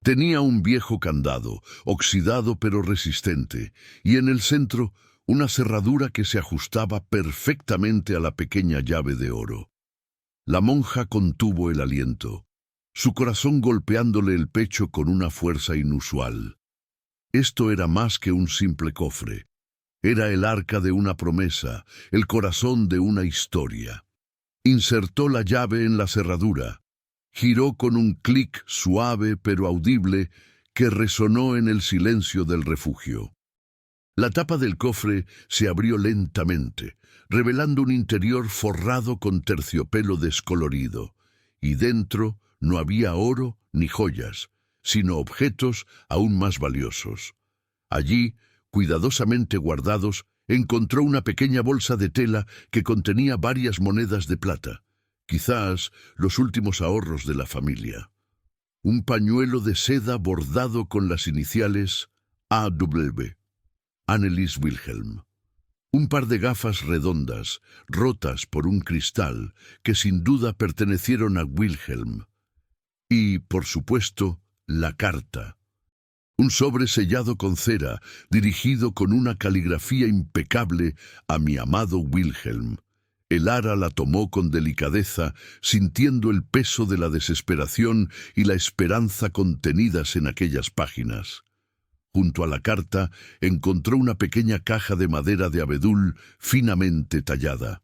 Speaker 1: Tenía un viejo candado, oxidado pero resistente, y en el centro una cerradura que se ajustaba perfectamente a la pequeña llave de oro. La monja contuvo el aliento, su corazón golpeándole el pecho con una fuerza inusual. Esto era más que un simple cofre. Era el arca de una promesa, el corazón de una historia. Insertó la llave en la cerradura. Giró con un clic suave pero audible que resonó en el silencio del refugio. La tapa del cofre se abrió lentamente, revelando un interior forrado con terciopelo descolorido, y dentro no había oro ni joyas, sino objetos aún más valiosos. Allí, cuidadosamente guardados, encontró una pequeña bolsa de tela que contenía varias monedas de plata, quizás los últimos ahorros de la familia. Un pañuelo de seda bordado con las iniciales A.W. Annelies Wilhelm. Un par de gafas redondas, rotas por un cristal, que sin duda pertenecieron a Wilhelm. Y, por supuesto, la carta. Un sobre sellado con cera, dirigido con una caligrafía impecable a mi amado Wilhelm. El ara la tomó con delicadeza, sintiendo el peso de la desesperación y la esperanza contenidas en aquellas páginas. Junto a la carta encontró una pequeña caja de madera de abedul finamente tallada.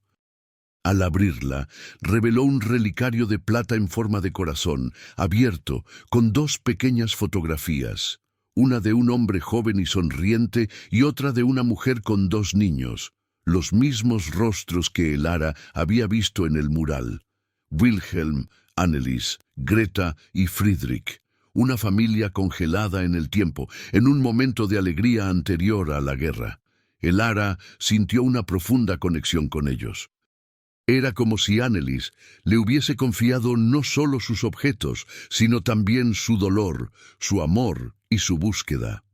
Speaker 1: Al abrirla, reveló un relicario de plata en forma de corazón, abierto, con dos pequeñas fotografías, una de un hombre joven y sonriente y otra de una mujer con dos niños, los mismos rostros que el ara había visto en el mural. Wilhelm, Annelies, Greta y Friedrich, una familia congelada en el tiempo, en un momento de alegría anterior a la guerra. El ara sintió una profunda conexión con ellos. Era como si Annelies le hubiese confiado no solo sus objetos, sino también su dolor, su amor y su búsqueda.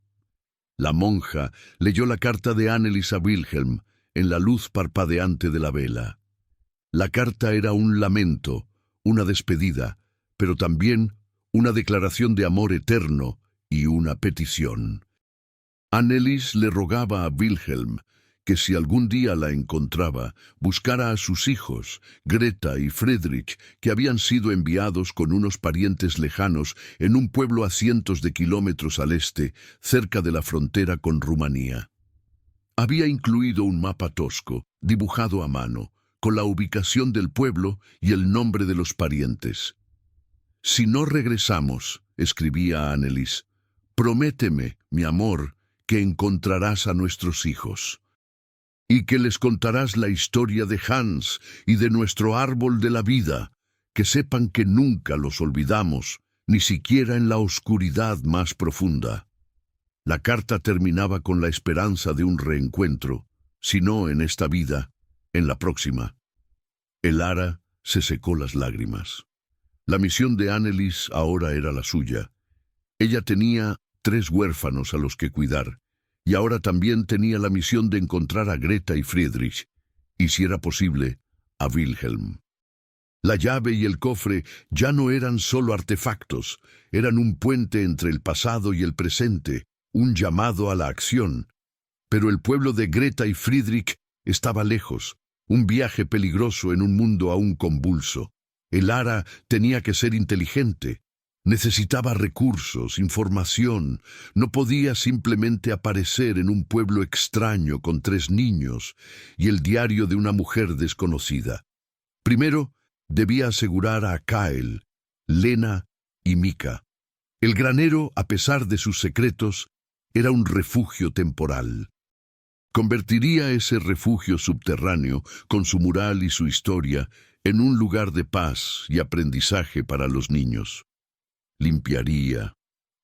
Speaker 1: La monja leyó la carta de Annelies a Wilhelm en la luz parpadeante de la vela. La carta era un lamento, una despedida, pero también una declaración de amor eterno y una petición. Annelies le rogaba a Wilhelm que si algún día la encontraba, buscara a sus hijos, Greta y Friedrich, que habían sido enviados con unos parientes lejanos en un pueblo a cientos de kilómetros al este, cerca de la frontera con Rumanía. Había incluido un mapa tosco, dibujado a mano, con la ubicación del pueblo y el nombre de los parientes. «Si no regresamos», escribía Annelies, «prométeme, mi amor, que encontrarás a nuestros hijos. Y que les contarás la historia de Hans y de nuestro árbol de la vida, que sepan que nunca los olvidamos, ni siquiera en la oscuridad más profunda». La carta terminaba con la esperanza de un reencuentro, si no en esta vida, en la próxima. El ara se secó las lágrimas. La misión de Annelies ahora era la suya. Ella tenía 3 huérfanos a los que cuidar, y ahora también tenía la misión de encontrar a Greta y Friedrich, y si era posible, a Wilhelm. La llave y el cofre ya no eran solo artefactos, eran un puente entre el pasado y el presente, un llamado a la acción. Pero el pueblo de Greta y Friedrich estaba lejos, un viaje peligroso en un mundo aún convulso. El ara tenía que ser inteligente. Necesitaba recursos, información. No podía simplemente aparecer en un pueblo extraño con 3 niños y el diario de una mujer desconocida. Primero, debía asegurar a Kael, Lena y Mika. El granero, a pesar de sus secretos, era un refugio temporal. Convertiría ese refugio subterráneo, con su mural y su historia, en un lugar de paz y aprendizaje para los niños. Limpiaría,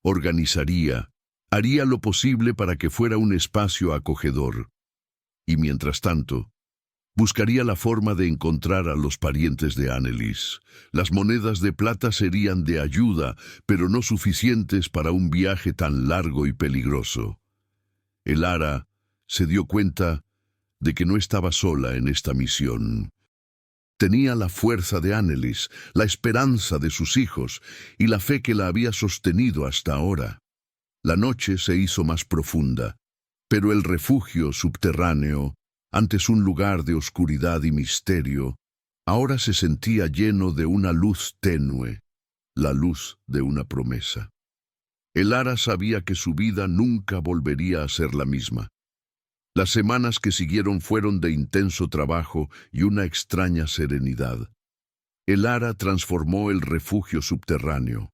Speaker 1: organizaría, haría lo posible para que fuera un espacio acogedor. Y mientras tanto, Buscaría la forma de encontrar a los parientes de Annelies. Las monedas de plata serían de ayuda, pero no suficientes para un viaje tan largo y peligroso. Elara se dio cuenta de que no estaba sola en esta misión. Tenía la fuerza de Annelies, la esperanza de sus hijos y la fe que la había sostenido hasta ahora. La noche se hizo más profunda, pero el refugio subterráneo, antes un lugar de oscuridad y misterio, ahora se sentía lleno de una luz tenue, la luz de una promesa. Elara sabía que su vida nunca volvería a ser la misma. Las semanas que siguieron fueron de intenso trabajo y una extraña serenidad. Elara transformó el refugio subterráneo.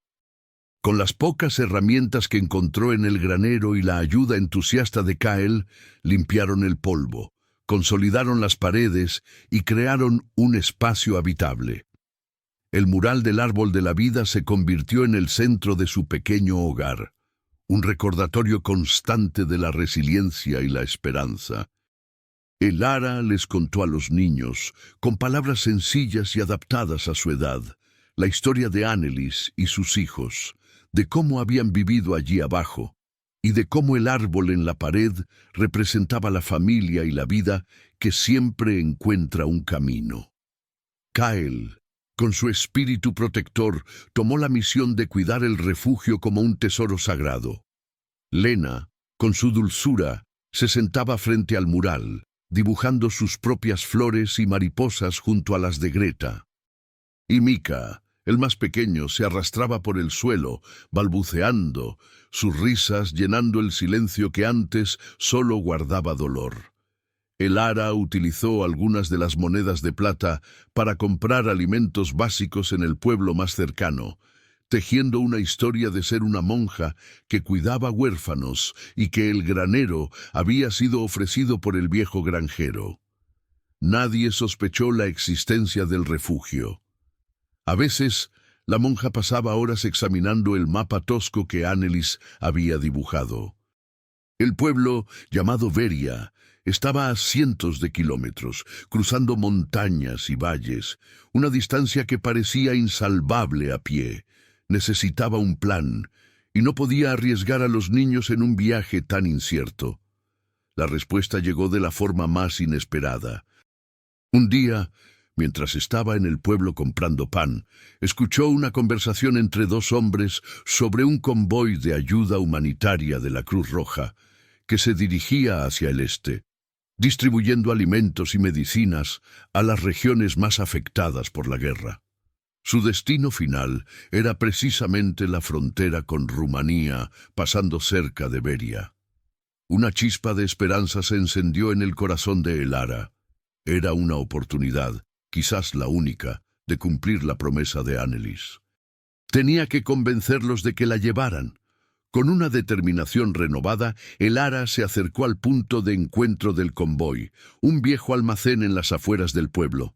Speaker 1: Con las pocas herramientas que encontró en el granero y la ayuda entusiasta de Kyle, limpiaron el polvo, consolidaron las paredes y crearon un espacio habitable. El mural del árbol de la vida se convirtió en el centro de su pequeño hogar, un recordatorio constante de la resiliencia y la esperanza. Elara les contó a los niños, con palabras sencillas y adaptadas a su edad, la historia de Annelies y sus hijos, de cómo habían vivido allí abajo, y de cómo el árbol en la pared representaba la familia y la vida que siempre encuentra un camino. Kyle, con su espíritu protector, tomó la misión de cuidar el refugio como un tesoro sagrado. Lena, con su dulzura, se sentaba frente al mural, dibujando sus propias flores y mariposas junto a las de Greta. Y Mika, el más pequeño, se arrastraba por el suelo, balbuceando, sus risas llenando el silencio que antes solo guardaba dolor. Elara utilizó algunas de las monedas de plata para comprar alimentos básicos en el pueblo más cercano, tejiendo una historia de ser una monja que cuidaba huérfanos y que el granero había sido ofrecido por el viejo granjero. Nadie sospechó la existencia del refugio. A veces, la monja pasaba horas examinando el mapa tosco que Annelies había dibujado. El pueblo, llamado Veria, estaba a cientos de kilómetros, cruzando montañas y valles, una distancia que parecía insalvable a pie. Necesitaba un plan, y no podía arriesgar a los niños en un viaje tan incierto. La respuesta llegó de la forma más inesperada. Un día, mientras estaba en el pueblo comprando pan, escuchó una conversación entre dos hombres sobre un convoy de ayuda humanitaria de la Cruz Roja, que se dirigía hacia el este, distribuyendo alimentos y medicinas a las regiones más afectadas por la guerra. Su destino final era precisamente la frontera con Rumanía, pasando cerca de Veria. Una chispa de esperanza se encendió en el corazón de Elara. Era una oportunidad, quizás la única, de cumplir la promesa de Annelies. Tenía que convencerlos de que la llevaran. Con una determinación renovada, Elara se acercó al punto de encuentro del convoy, un viejo almacén en las afueras del pueblo.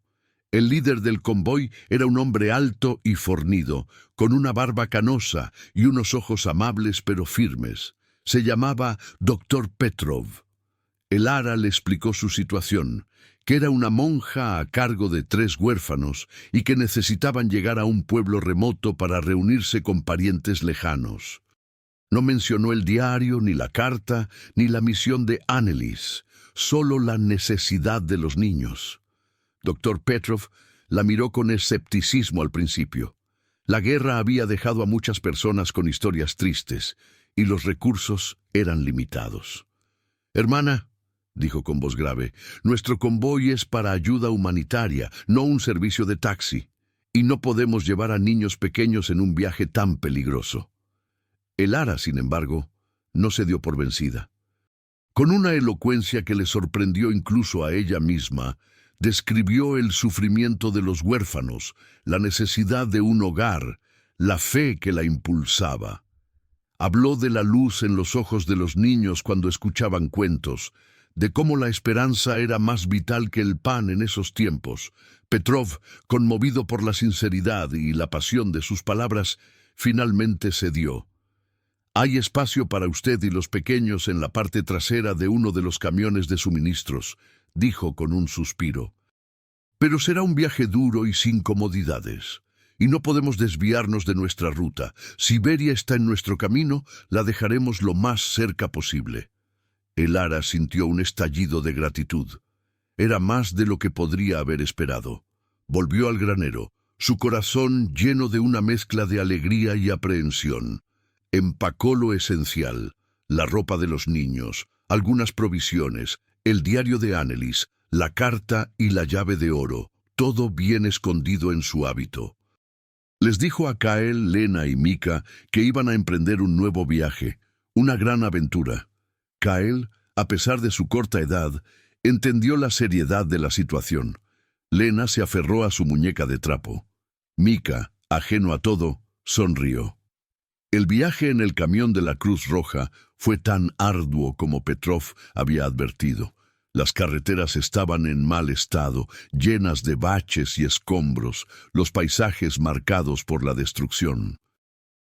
Speaker 1: El líder del convoy era un hombre alto y fornido, con una barba canosa y unos ojos amables pero firmes. Se llamaba Dr. Petrov. Elara le explicó su situación, que era una monja a cargo de 3 huérfanos y que necesitaban llegar a un pueblo remoto para reunirse con parientes lejanos. No mencionó el diario, ni la carta, ni la misión de Annelies, solo la necesidad de los niños. Dr. Petrov la miró con escepticismo al principio. La guerra había dejado a muchas personas con historias tristes, y los recursos eran limitados. «Hermana», dijo con voz grave, «nuestro convoy es para ayuda humanitaria, no un servicio de taxi, y no podemos llevar a niños pequeños en un viaje tan peligroso». Elara, sin embargo, no se dio por vencida. Con una elocuencia que le sorprendió incluso a ella misma, describió el sufrimiento de los huérfanos, la necesidad de un hogar, la fe que la impulsaba. Habló de la luz en los ojos de los niños cuando escuchaban cuentos, de cómo la esperanza era más vital que el pan en esos tiempos. Petrov, conmovido por la sinceridad y la pasión de sus palabras, finalmente cedió. «Hay espacio para usted y los pequeños en la parte trasera de uno de los camiones de suministros», dijo con un suspiro. Pero será un viaje duro y sin comodidades. Y no podemos desviarnos de nuestra ruta. Si Beria está en nuestro camino, la dejaremos lo más cerca posible. Elara sintió un estallido de gratitud. Era más de lo que podría haber esperado. Volvió al granero, su corazón lleno de una mezcla de alegría y aprehensión. Empacó lo esencial, la ropa de los niños, algunas provisiones, el diario de Annelies, la carta y la llave de oro, todo bien escondido en su hábito. Les dijo a Kael, Lena y Mika que iban a emprender un nuevo viaje, una gran aventura. Kael, a pesar de su corta edad, entendió la seriedad de la situación. Lena se aferró a su muñeca de trapo. Mika, ajeno a todo, sonrió. El viaje en el camión de la Cruz Roja fue tan arduo como Petrov había advertido. Las carreteras estaban en mal estado, llenas de baches y escombros, los paisajes marcados por la destrucción.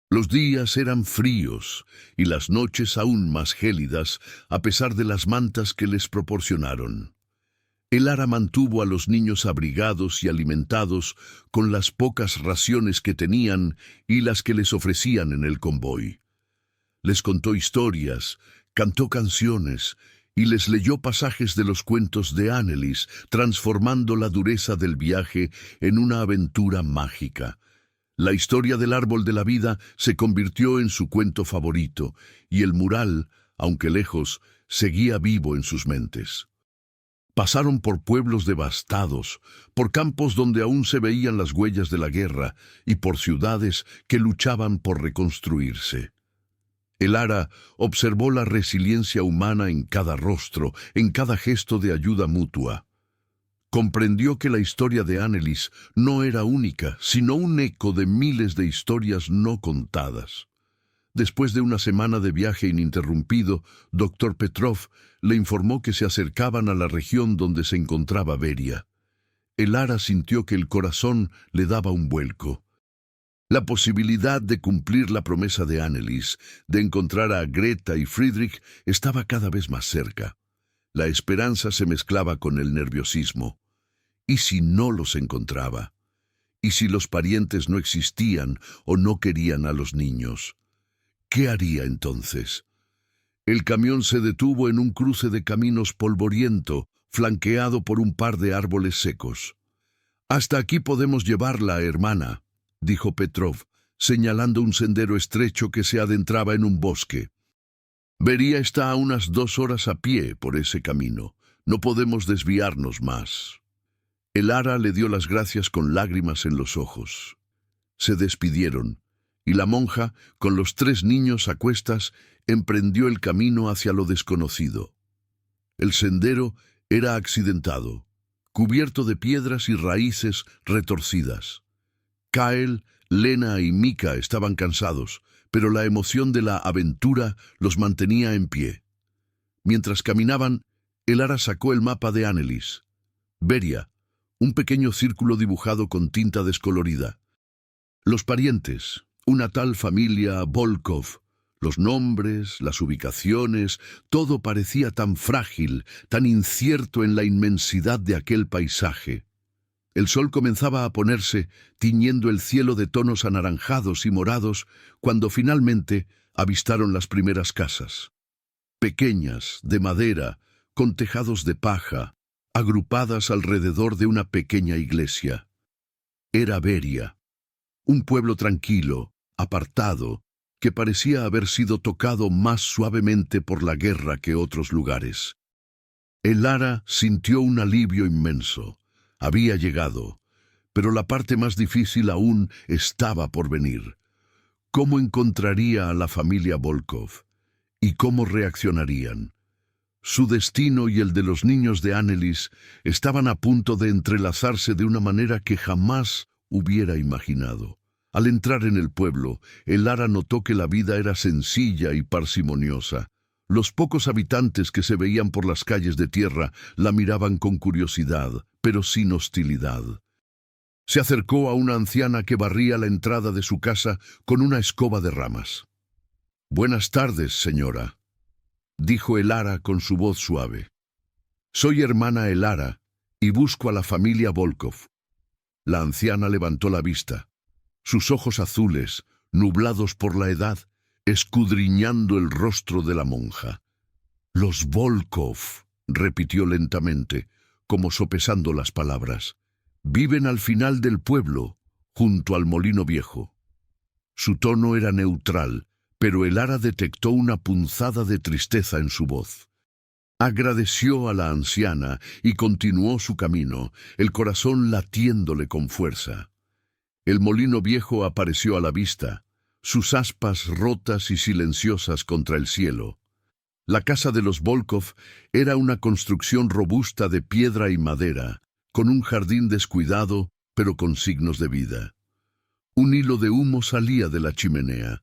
Speaker 1: Los días eran fríos y las noches aún más gélidas, a pesar de las mantas que les proporcionaron. Elara mantuvo a los niños abrigados y alimentados con las pocas raciones que tenían y las que les ofrecían en el convoy. Les contó historias, cantó canciones y les leyó pasajes de los cuentos de Annelies, transformando la dureza del viaje en una aventura mágica. La historia del árbol de la vida se convirtió en su cuento favorito, y el mural, aunque lejos, seguía vivo en sus mentes. Pasaron por pueblos devastados, por campos donde aún se veían las huellas de la guerra, y por ciudades que luchaban por reconstruirse. Elara observó la resiliencia humana en cada rostro, en cada gesto de ayuda mutua. Comprendió que la historia de Annelies no era única, sino un eco de miles de historias no contadas. Después de una semana de viaje ininterrumpido, Dr. Petrov le informó que se acercaban a la región donde se encontraba Beria. Elara sintió que el corazón le daba un vuelco. La posibilidad de cumplir la promesa de Annelies, de encontrar a Greta y Friedrich, estaba cada vez más cerca. La esperanza se mezclaba con el nerviosismo. ¿Y si no los encontraba? ¿Y si los parientes no existían o no querían a los niños? ¿Qué haría entonces? El camión se detuvo en un cruce de caminos polvoriento, flanqueado por un par de árboles secos. «Hasta aquí podemos llevarla, hermana», dijo Petrov, señalando un sendero estrecho que se adentraba en un bosque. «Beria está a unas 2 horas a pie por ese camino. No podemos desviarnos más». Elara le dio las gracias con lágrimas en los ojos. Se despidieron, y la monja, con los 3 niños a cuestas, emprendió el camino hacia lo desconocido. El sendero era accidentado, cubierto de piedras y raíces retorcidas. Kael, Lena y Mika estaban cansados, pero la emoción de la aventura los mantenía en pie. Mientras caminaban, Elara sacó el mapa de Annelies. Beria, un pequeño círculo dibujado con tinta descolorida. Los parientes, una tal familia Volkov, los nombres, las ubicaciones, todo parecía tan frágil, tan incierto en la inmensidad de aquel paisaje. El sol comenzaba a ponerse, tiñendo el cielo de tonos anaranjados y morados, cuando finalmente avistaron las primeras casas. Pequeñas, de madera, con tejados de paja, agrupadas alrededor de una pequeña iglesia. Era Beria, un pueblo tranquilo, apartado, que parecía haber sido tocado más suavemente por la guerra que otros lugares. Elara sintió un alivio inmenso. Había llegado, pero la parte más difícil aún estaba por venir. ¿Cómo encontraría a la familia Volkov? ¿Y cómo reaccionarían? Su destino y el de los niños de Annelies estaban a punto de entrelazarse de una manera que jamás hubiera imaginado. Al entrar en el pueblo, Elara notó que la vida era sencilla y parsimoniosa. Los pocos habitantes que se veían por las calles de tierra la miraban con curiosidad, pero sin hostilidad. Se acercó a una anciana que barría la entrada de su casa con una escoba de ramas. «Buenas tardes, señora», dijo Elara con su voz suave. «Soy hermana Elara, y busco a la familia Volkov. La anciana levantó la vista. Sus ojos azules, nublados por la edad, escudriñando el rostro de la monja. «Los Volkov», repitió lentamente, como sopesando las palabras. «Viven al final del pueblo, junto al molino viejo». Su tono era neutral, pero Elara detectó una punzada de tristeza en su voz. Agradeció a la anciana y continuó su camino, el corazón latiéndole con fuerza. El molino viejo apareció a la vista, sus aspas rotas y silenciosas contra el cielo. La casa de los Volkov era una construcción robusta de piedra y madera, con un jardín descuidado, pero con signos de vida. Un hilo de humo salía de la chimenea.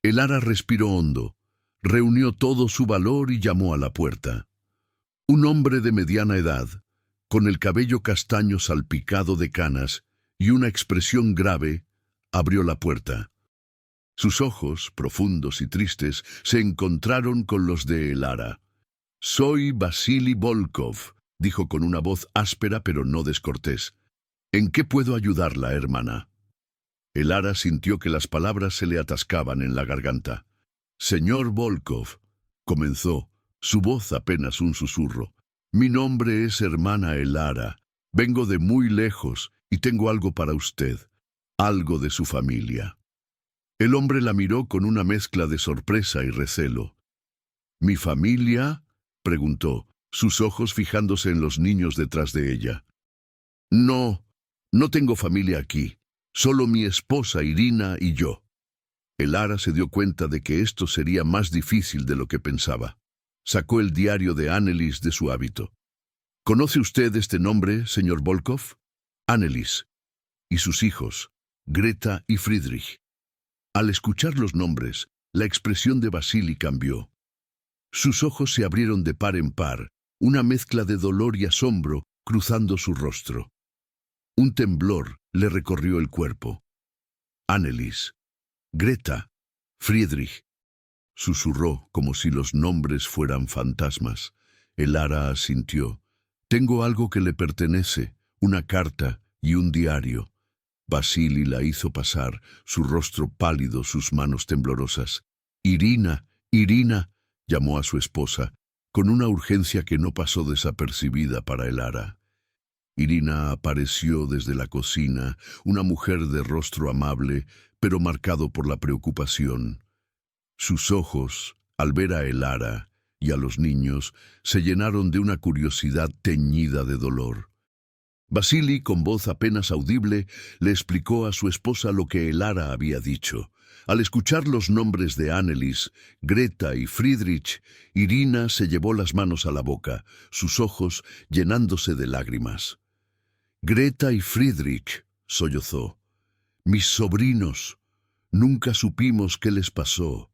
Speaker 1: Elara respiró hondo, reunió todo su valor y llamó a la puerta. Un hombre de mediana edad, con el cabello castaño salpicado de canas y una expresión grave, abrió la puerta. Sus ojos, profundos y tristes, se encontraron con los de Elara. «Soy Vasili Volkov», dijo con una voz áspera pero no descortés. «¿En qué puedo ayudarla, hermana?» Elara sintió que las palabras se le atascaban en la garganta. «Señor Volkov», comenzó, su voz apenas un susurro. «Mi nombre es hermana Elara. Vengo de muy lejos y tengo algo para usted, algo de su familia». El hombre la miró con una mezcla de sorpresa y recelo. «¿Mi familia?», preguntó, sus ojos fijándose en los niños detrás de ella. «No, no tengo familia aquí. Solo mi esposa Irina y yo». Elara se dio cuenta de que esto sería más difícil de lo que pensaba. Sacó el diario de Annelies de su hábito. «¿Conoce usted este nombre, señor Volkov?» «Annelies. Y sus hijos, Greta y Friedrich». Al escuchar los nombres, la expresión de Vasili cambió. Sus ojos se abrieron de par en par, una mezcla de dolor y asombro cruzando su rostro. Un temblor le recorrió el cuerpo. «Annelies, Greta, Friedrich», susurró como si los nombres fueran fantasmas. Elara asintió. «Tengo algo que le pertenece, una carta y un diario». Vasili la hizo pasar, su rostro pálido, sus manos temblorosas. «Irina, Irina», llamó a su esposa, con una urgencia que no pasó desapercibida para Elara. Irina apareció desde la cocina, una mujer de rostro amable, pero marcado por la preocupación. Sus ojos, al ver a Elara y a los niños, se llenaron de una curiosidad teñida de dolor. Vasili, con voz apenas audible, le explicó a su esposa lo que Elara había dicho. Al escuchar los nombres de Annelies, Greta y Friedrich, Irina se llevó las manos a la boca, sus ojos llenándose de lágrimas. «Greta y Friedrich», sollozó. «Mis sobrinos. Nunca supimos qué les pasó.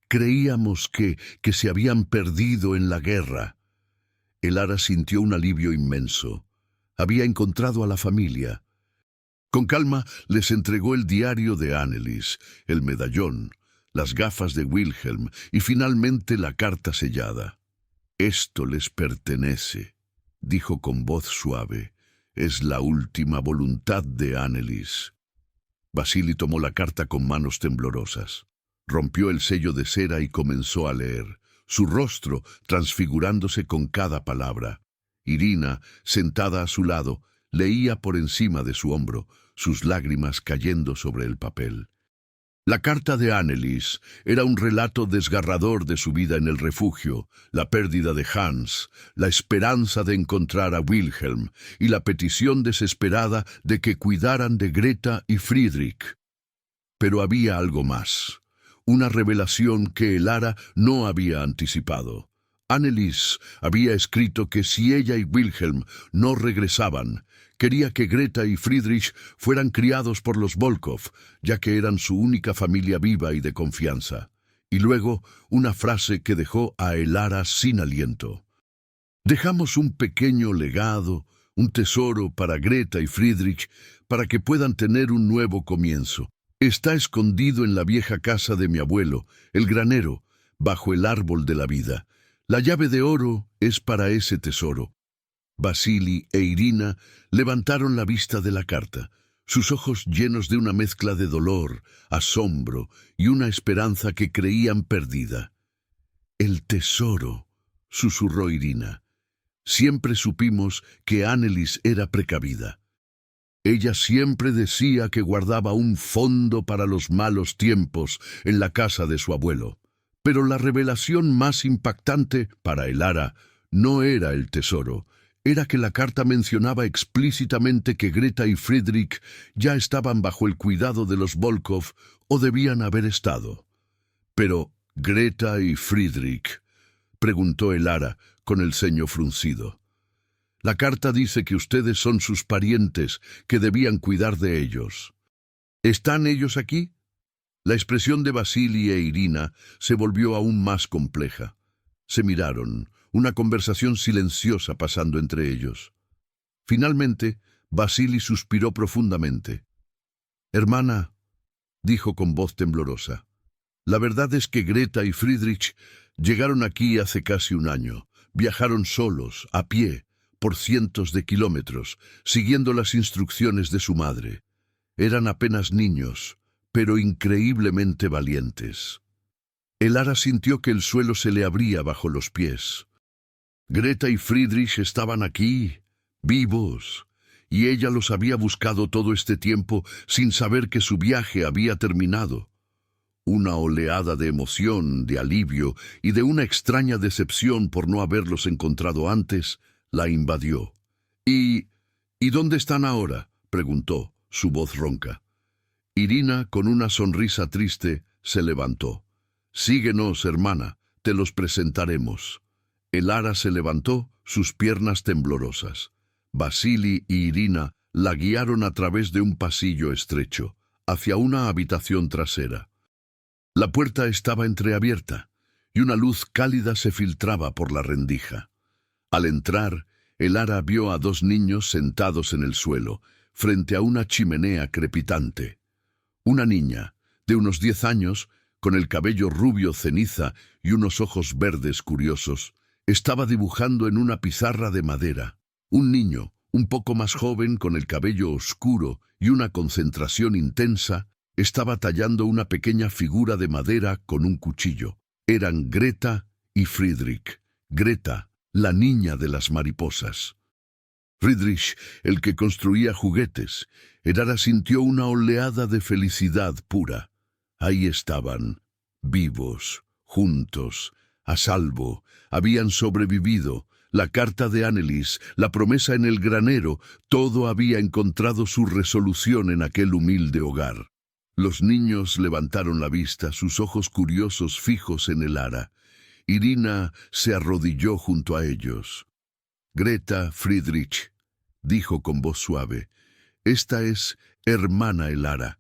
Speaker 1: Creíamos que se habían perdido en la guerra». Elara sintió un alivio inmenso. Había encontrado a la familia. Con calma les entregó el diario de Annelies, el medallón, las gafas de Wilhelm y finalmente la carta sellada. «Esto les pertenece», dijo con voz suave. «Es la última voluntad de Annelies». Vasili tomó la carta con manos temblorosas. Rompió el sello de cera y comenzó a leer, su rostro transfigurándose con cada palabra. Irina, sentada a su lado, leía por encima de su hombro, sus lágrimas cayendo sobre el papel. La carta de Annelies era un relato desgarrador de su vida en el refugio, la pérdida de Hans, la esperanza de encontrar a Wilhelm y la petición desesperada de que cuidaran de Greta y Friedrich. Pero había algo más, una revelación que Elara no había anticipado. Annelies había escrito que si ella y Wilhelm no regresaban, quería que Greta y Friedrich fueran criados por los Volkov, ya que eran su única familia viva y de confianza. Y luego una frase que dejó a Elara sin aliento. «Dejamos un pequeño legado, un tesoro para Greta y Friedrich, para que puedan tener un nuevo comienzo. Está escondido en la vieja casa de mi abuelo, el granero, bajo el árbol de la vida. La llave de oro es para ese tesoro». Vasili e Irina levantaron la vista de la carta, sus ojos llenos de una mezcla de dolor, asombro y una esperanza que creían perdida. «El tesoro», susurró Irina. «Siempre supimos que Annelies era precavida. Ella siempre decía que guardaba un fondo para los malos tiempos en la casa de su abuelo. Pero la revelación más impactante para Elara no era el tesoro, era que la carta mencionaba explícitamente que Greta y Friedrich ya estaban bajo el cuidado de los Volkov o debían haber estado. Pero, ¿Greta y Friedrich?, preguntó Elara con el ceño fruncido. La carta dice que ustedes son sus parientes, que debían cuidar de ellos. ¿Están ellos aquí? La expresión de Vasili e Irina se volvió aún más compleja. Se miraron, una conversación silenciosa pasando entre ellos. Finalmente, Vasili suspiró profundamente. «Hermana», dijo con voz temblorosa, «la verdad es que Greta y Friedrich llegaron aquí hace casi un año. Viajaron solos, a pie, por cientos de kilómetros, siguiendo las instrucciones de su madre. Eran apenas niños, pero increíblemente valientes». Elara sintió que el suelo se le abría bajo los pies. Greta y Friedrich estaban aquí, vivos, y ella los había buscado todo este tiempo sin saber que su viaje había terminado. Una oleada de emoción, de alivio y de una extraña decepción por no haberlos encontrado antes la invadió. ¿Y dónde están ahora?», preguntó, su voz ronca. Irina, con una sonrisa triste, se levantó. «Síguenos, hermana, te los presentaremos». Elara se levantó, sus piernas temblorosas. Vasili y Irina la guiaron a través de un pasillo estrecho, hacia una habitación trasera. La puerta estaba entreabierta, y una luz cálida se filtraba por la rendija. Al entrar, Elara vio a dos niños sentados en el suelo, frente a una chimenea crepitante. Una niña, de unos 10 años, con el cabello rubio ceniza y unos ojos verdes curiosos, estaba dibujando en una pizarra de madera. Un niño, un poco más joven, con el cabello oscuro y una concentración intensa, estaba tallando una pequeña figura de madera con un cuchillo. Eran Greta y Friedrich. Greta, la niña de las mariposas. Friedrich, el que construía juguetes. Elara sintió una oleada de felicidad pura. Ahí estaban, vivos, juntos, a salvo, habían sobrevivido. La carta de Annelies, la promesa en el granero, todo había encontrado su resolución en aquel humilde hogar. Los niños levantaron la vista, sus ojos curiosos fijos en Elara. Irina se arrodilló junto a ellos. «Greta, Friedrich», dijo con voz suave, «esta es hermana Elara.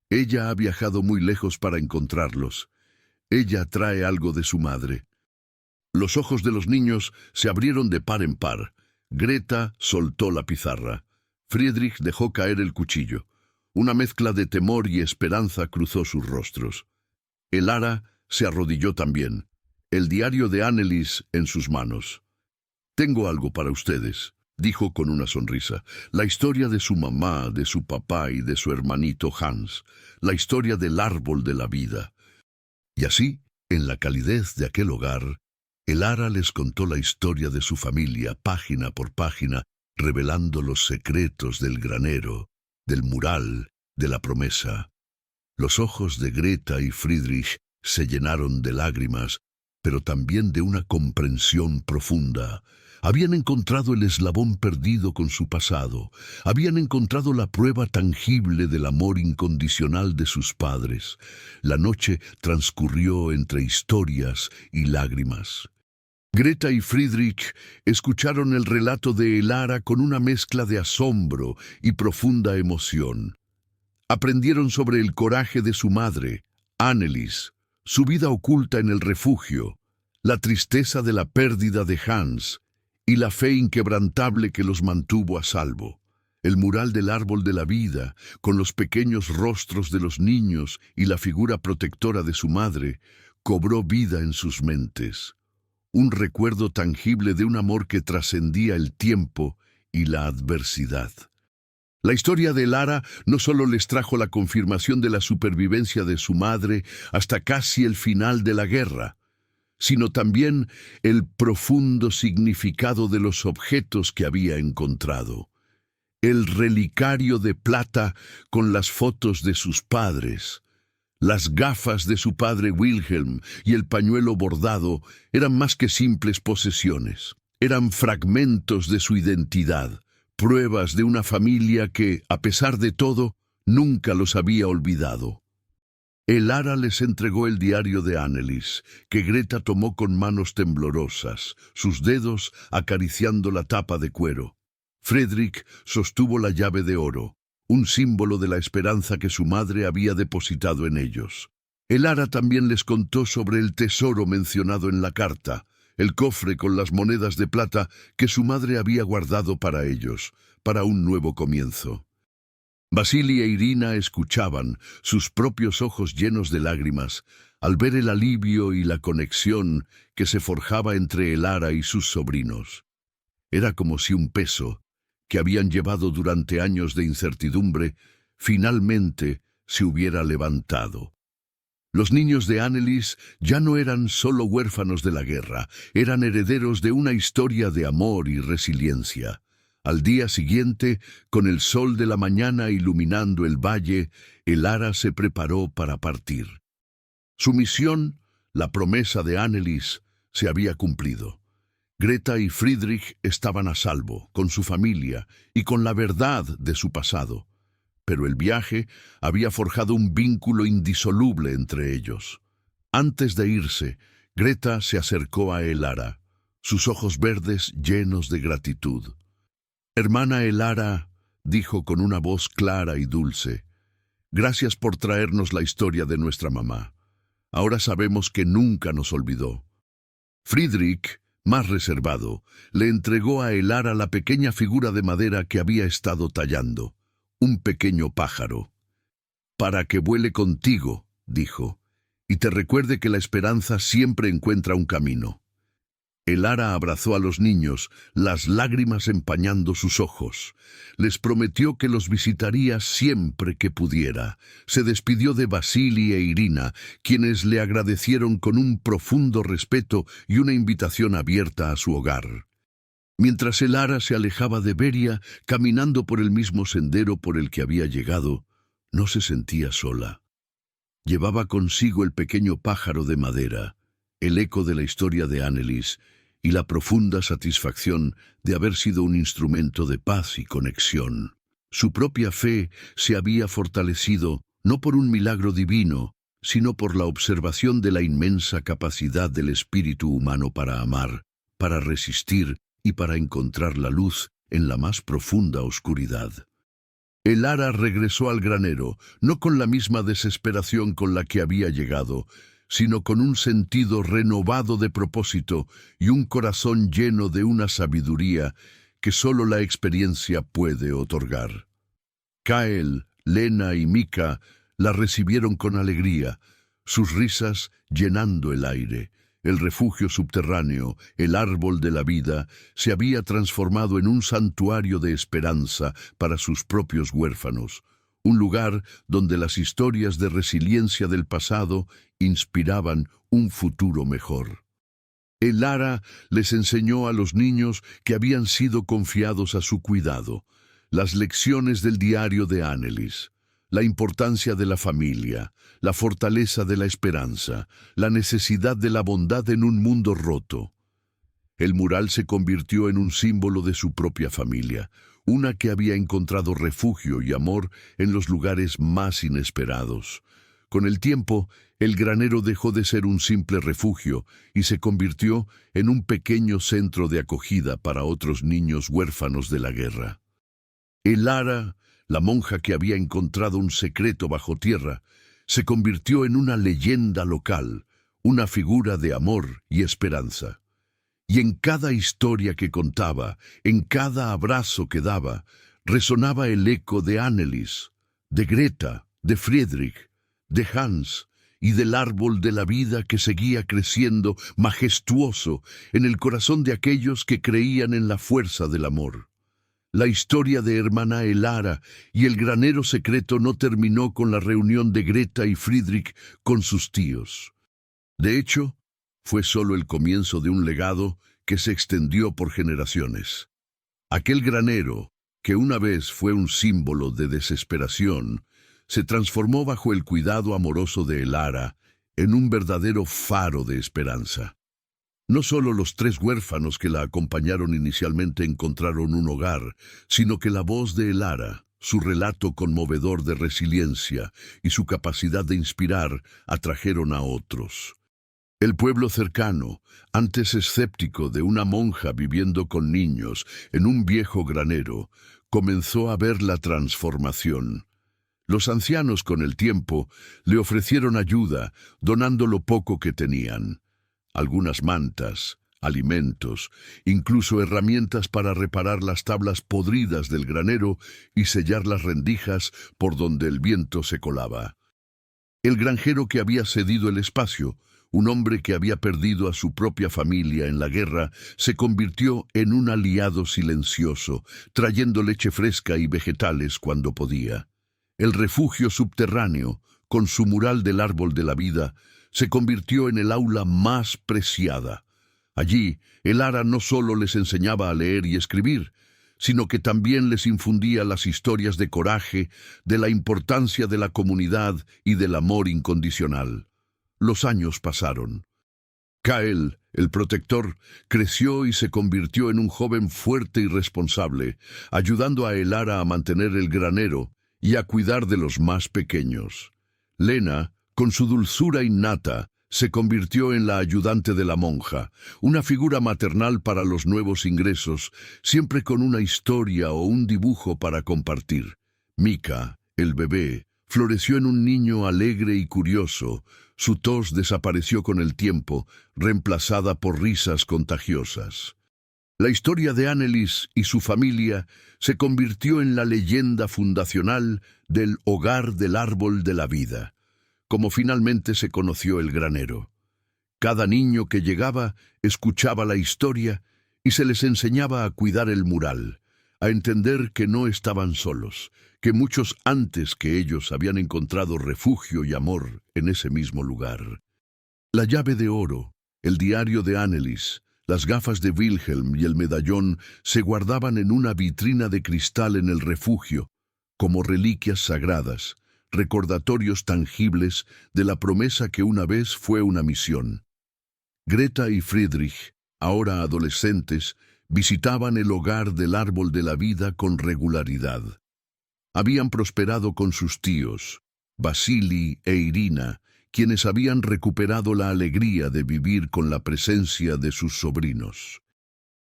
Speaker 1: Ella ha viajado muy lejos para encontrarlos. Ella trae algo de su madre». Los ojos de los niños se abrieron de par en par. Greta soltó la pizarra. Friedrich dejó caer el cuchillo. Una mezcla de temor y esperanza cruzó sus rostros. Elara se arrodilló también, el diario de Annelies en sus manos. «Tengo algo para ustedes», dijo con una sonrisa. «La historia de su mamá, de su papá y de su hermanito Hans. La historia del árbol de la vida». Y así, en la calidez de aquel hogar, Elara les contó la historia de su familia, página por página, revelando los secretos del granero, del mural, de la promesa. Los ojos de Greta y Friedrich se llenaron de lágrimas, pero también de una comprensión profunda. Habían encontrado el eslabón perdido con su pasado, habían encontrado la prueba tangible del amor incondicional de sus padres. La noche transcurrió entre historias y lágrimas. Greta y Friedrich escucharon el relato de Elara con una mezcla de asombro y profunda emoción. Aprendieron sobre el coraje de su madre, Annelies, su vida oculta en el refugio, la tristeza de la pérdida de Hans y la fe inquebrantable que los mantuvo a salvo. El mural del árbol de la vida, con los pequeños rostros de los niños y la figura protectora de su madre, cobró vida en sus mentes. un recuerdo tangible de un amor que trascendía el tiempo y la adversidad. La historia de Lara no solo les trajo la confirmación de la supervivencia de su madre hasta casi el final de la guerra, sino también el profundo significado de los objetos que había encontrado. El relicario de plata con las fotos de sus padres, las gafas de su padre Wilhelm y el pañuelo bordado eran más que simples posesiones. Eran fragmentos de su identidad, pruebas de una familia que, a pesar de todo, nunca los había olvidado. Elara les entregó el diario de Annelies, que Greta tomó con manos temblorosas, sus dedos acariciando la tapa de cuero. Fredrik sostuvo la llave de oro, un símbolo de la esperanza que su madre había depositado en ellos. Elara también les contó sobre el tesoro mencionado en la carta, el cofre con las monedas de plata que su madre había guardado para ellos, para un nuevo comienzo. Vasili e Irina escuchaban, sus propios ojos llenos de lágrimas, al ver el alivio y la conexión que se forjaba entre Elara y sus sobrinos. Era como si un peso, que habían llevado durante años de incertidumbre, finalmente se hubiera levantado. Los niños de Annelies ya no eran solo huérfanos de la guerra, eran herederos de una historia de amor y resiliencia. Al día siguiente, con el sol de la mañana iluminando el valle, Elara se preparó para partir. Su misión, la promesa de Annelies, se había cumplido. Greta y Friedrich estaban a salvo, con su familia y con la verdad de su pasado. Pero el viaje había forjado un vínculo indisoluble entre ellos. Antes de irse, Greta se acercó a Elara, sus ojos verdes llenos de gratitud. «Hermana Elara», dijo con una voz clara y dulce, «gracias por traernos la historia de nuestra mamá. Ahora sabemos que nunca nos olvidó». Friedrich, más reservado, le entregó a Elara la pequeña figura de madera que había estado tallando, un pequeño pájaro. «Para que vuele contigo», dijo, «y te recuerde que la esperanza siempre encuentra un camino». Elara abrazó a los niños, las lágrimas empañando sus ojos. Les prometió que los visitaría siempre que pudiera. Se despidió de Vasili e Irina, quienes le agradecieron con un profundo respeto y una invitación abierta a su hogar. Mientras Elara se alejaba de Beria, caminando por el mismo sendero por el que había llegado, no se sentía sola. Llevaba consigo el pequeño pájaro de madera, el eco de la historia de Annelies y la profunda satisfacción de haber sido un instrumento de paz y conexión. Su propia fe se había fortalecido no por un milagro divino, sino por la observación de la inmensa capacidad del espíritu humano para amar, para resistir y para encontrar la luz en la más profunda oscuridad. Elara regresó al granero, no con la misma desesperación con la que había llegado, sino con un sentido renovado de propósito y un corazón lleno de una sabiduría que solo la experiencia puede otorgar. Kael, Lena y Mika la recibieron con alegría, sus risas llenando el aire. El refugio subterráneo, el árbol de la vida, se había transformado en un santuario de esperanza para sus propios huérfanos, un lugar donde las historias de resiliencia del pasado inspiraban un futuro mejor. Elara les enseñó a los niños que habían sido confiados a su cuidado, las lecciones del diario de Annelies, la importancia de la familia, la fortaleza de la esperanza, la necesidad de la bondad en un mundo roto. El mural se convirtió en un símbolo de su propia familia, una que había encontrado refugio y amor en los lugares más inesperados. Con el tiempo, el granero dejó de ser un simple refugio y se convirtió en un pequeño centro de acogida para otros niños huérfanos de la guerra. Elara, la monja que había encontrado un secreto bajo tierra, se convirtió en una leyenda local, una figura de amor y esperanza. Y en cada historia que contaba, en cada abrazo que daba, resonaba el eco de Annelies, de Greta, de Friedrich, de Hans y del árbol de la vida que seguía creciendo majestuoso en el corazón de aquellos que creían en la fuerza del amor. La historia de hermana Elara y el granero secreto no terminó con la reunión de Greta y Friedrich con sus tíos. De hecho, fue solo el comienzo de un legado que se extendió por generaciones. Aquel granero, que una vez fue un símbolo de desesperación, se transformó bajo el cuidado amoroso de Elara en un verdadero faro de esperanza. No solo los 3 huérfanos que la acompañaron inicialmente encontraron un hogar, sino que la voz de Elara, su relato conmovedor de resiliencia y su capacidad de inspirar atrajeron a otros. El pueblo cercano, antes escéptico de una monja viviendo con niños en un viejo granero, comenzó a ver la transformación. Los ancianos, con el tiempo, le ofrecieron ayuda, donando lo poco que tenían. Algunas mantas, alimentos, incluso herramientas para reparar las tablas podridas del granero y sellar las rendijas por donde el viento se colaba. El granjero que había cedido el espacio, un hombre que había perdido a su propia familia en la guerra, se convirtió en un aliado silencioso, trayendo leche fresca y vegetales cuando podía. El refugio subterráneo, con su mural del árbol de la vida, se convirtió en el aula más preciada. Allí, Elara no solo les enseñaba a leer y escribir, sino que también les infundía las historias de coraje, de la importancia de la comunidad y del amor incondicional. Los años pasaron. Kael, el protector, creció y se convirtió en un joven fuerte y responsable, ayudando a Elara a mantener el granero y a cuidar de los más pequeños. Lena, con su dulzura innata, se convirtió en la ayudante de la monja, una figura maternal para los nuevos ingresos, siempre con una historia o un dibujo para compartir. Mika, el bebé, floreció en un niño alegre y curioso. Su tos desapareció con el tiempo, reemplazada por risas contagiosas. La historia de Annelies y su familia se convirtió en la leyenda fundacional del Hogar del Árbol de la Vida, como finalmente se conoció el granero. Cada niño que llegaba escuchaba la historia y se les enseñaba a cuidar el mural, a entender que no estaban solos, que muchos antes que ellos habían encontrado refugio y amor en ese mismo lugar. La llave de oro, el diario de Annelies, las gafas de Wilhelm y el medallón se guardaban en una vitrina de cristal en el refugio, como reliquias sagradas, recordatorios tangibles de la promesa que una vez fue una misión. Greta y Friedrich, ahora adolescentes, visitaban el hogar del árbol de la vida con regularidad. Habían prosperado con sus tíos, Vasili e Irina, quienes habían recuperado la alegría de vivir con la presencia de sus sobrinos.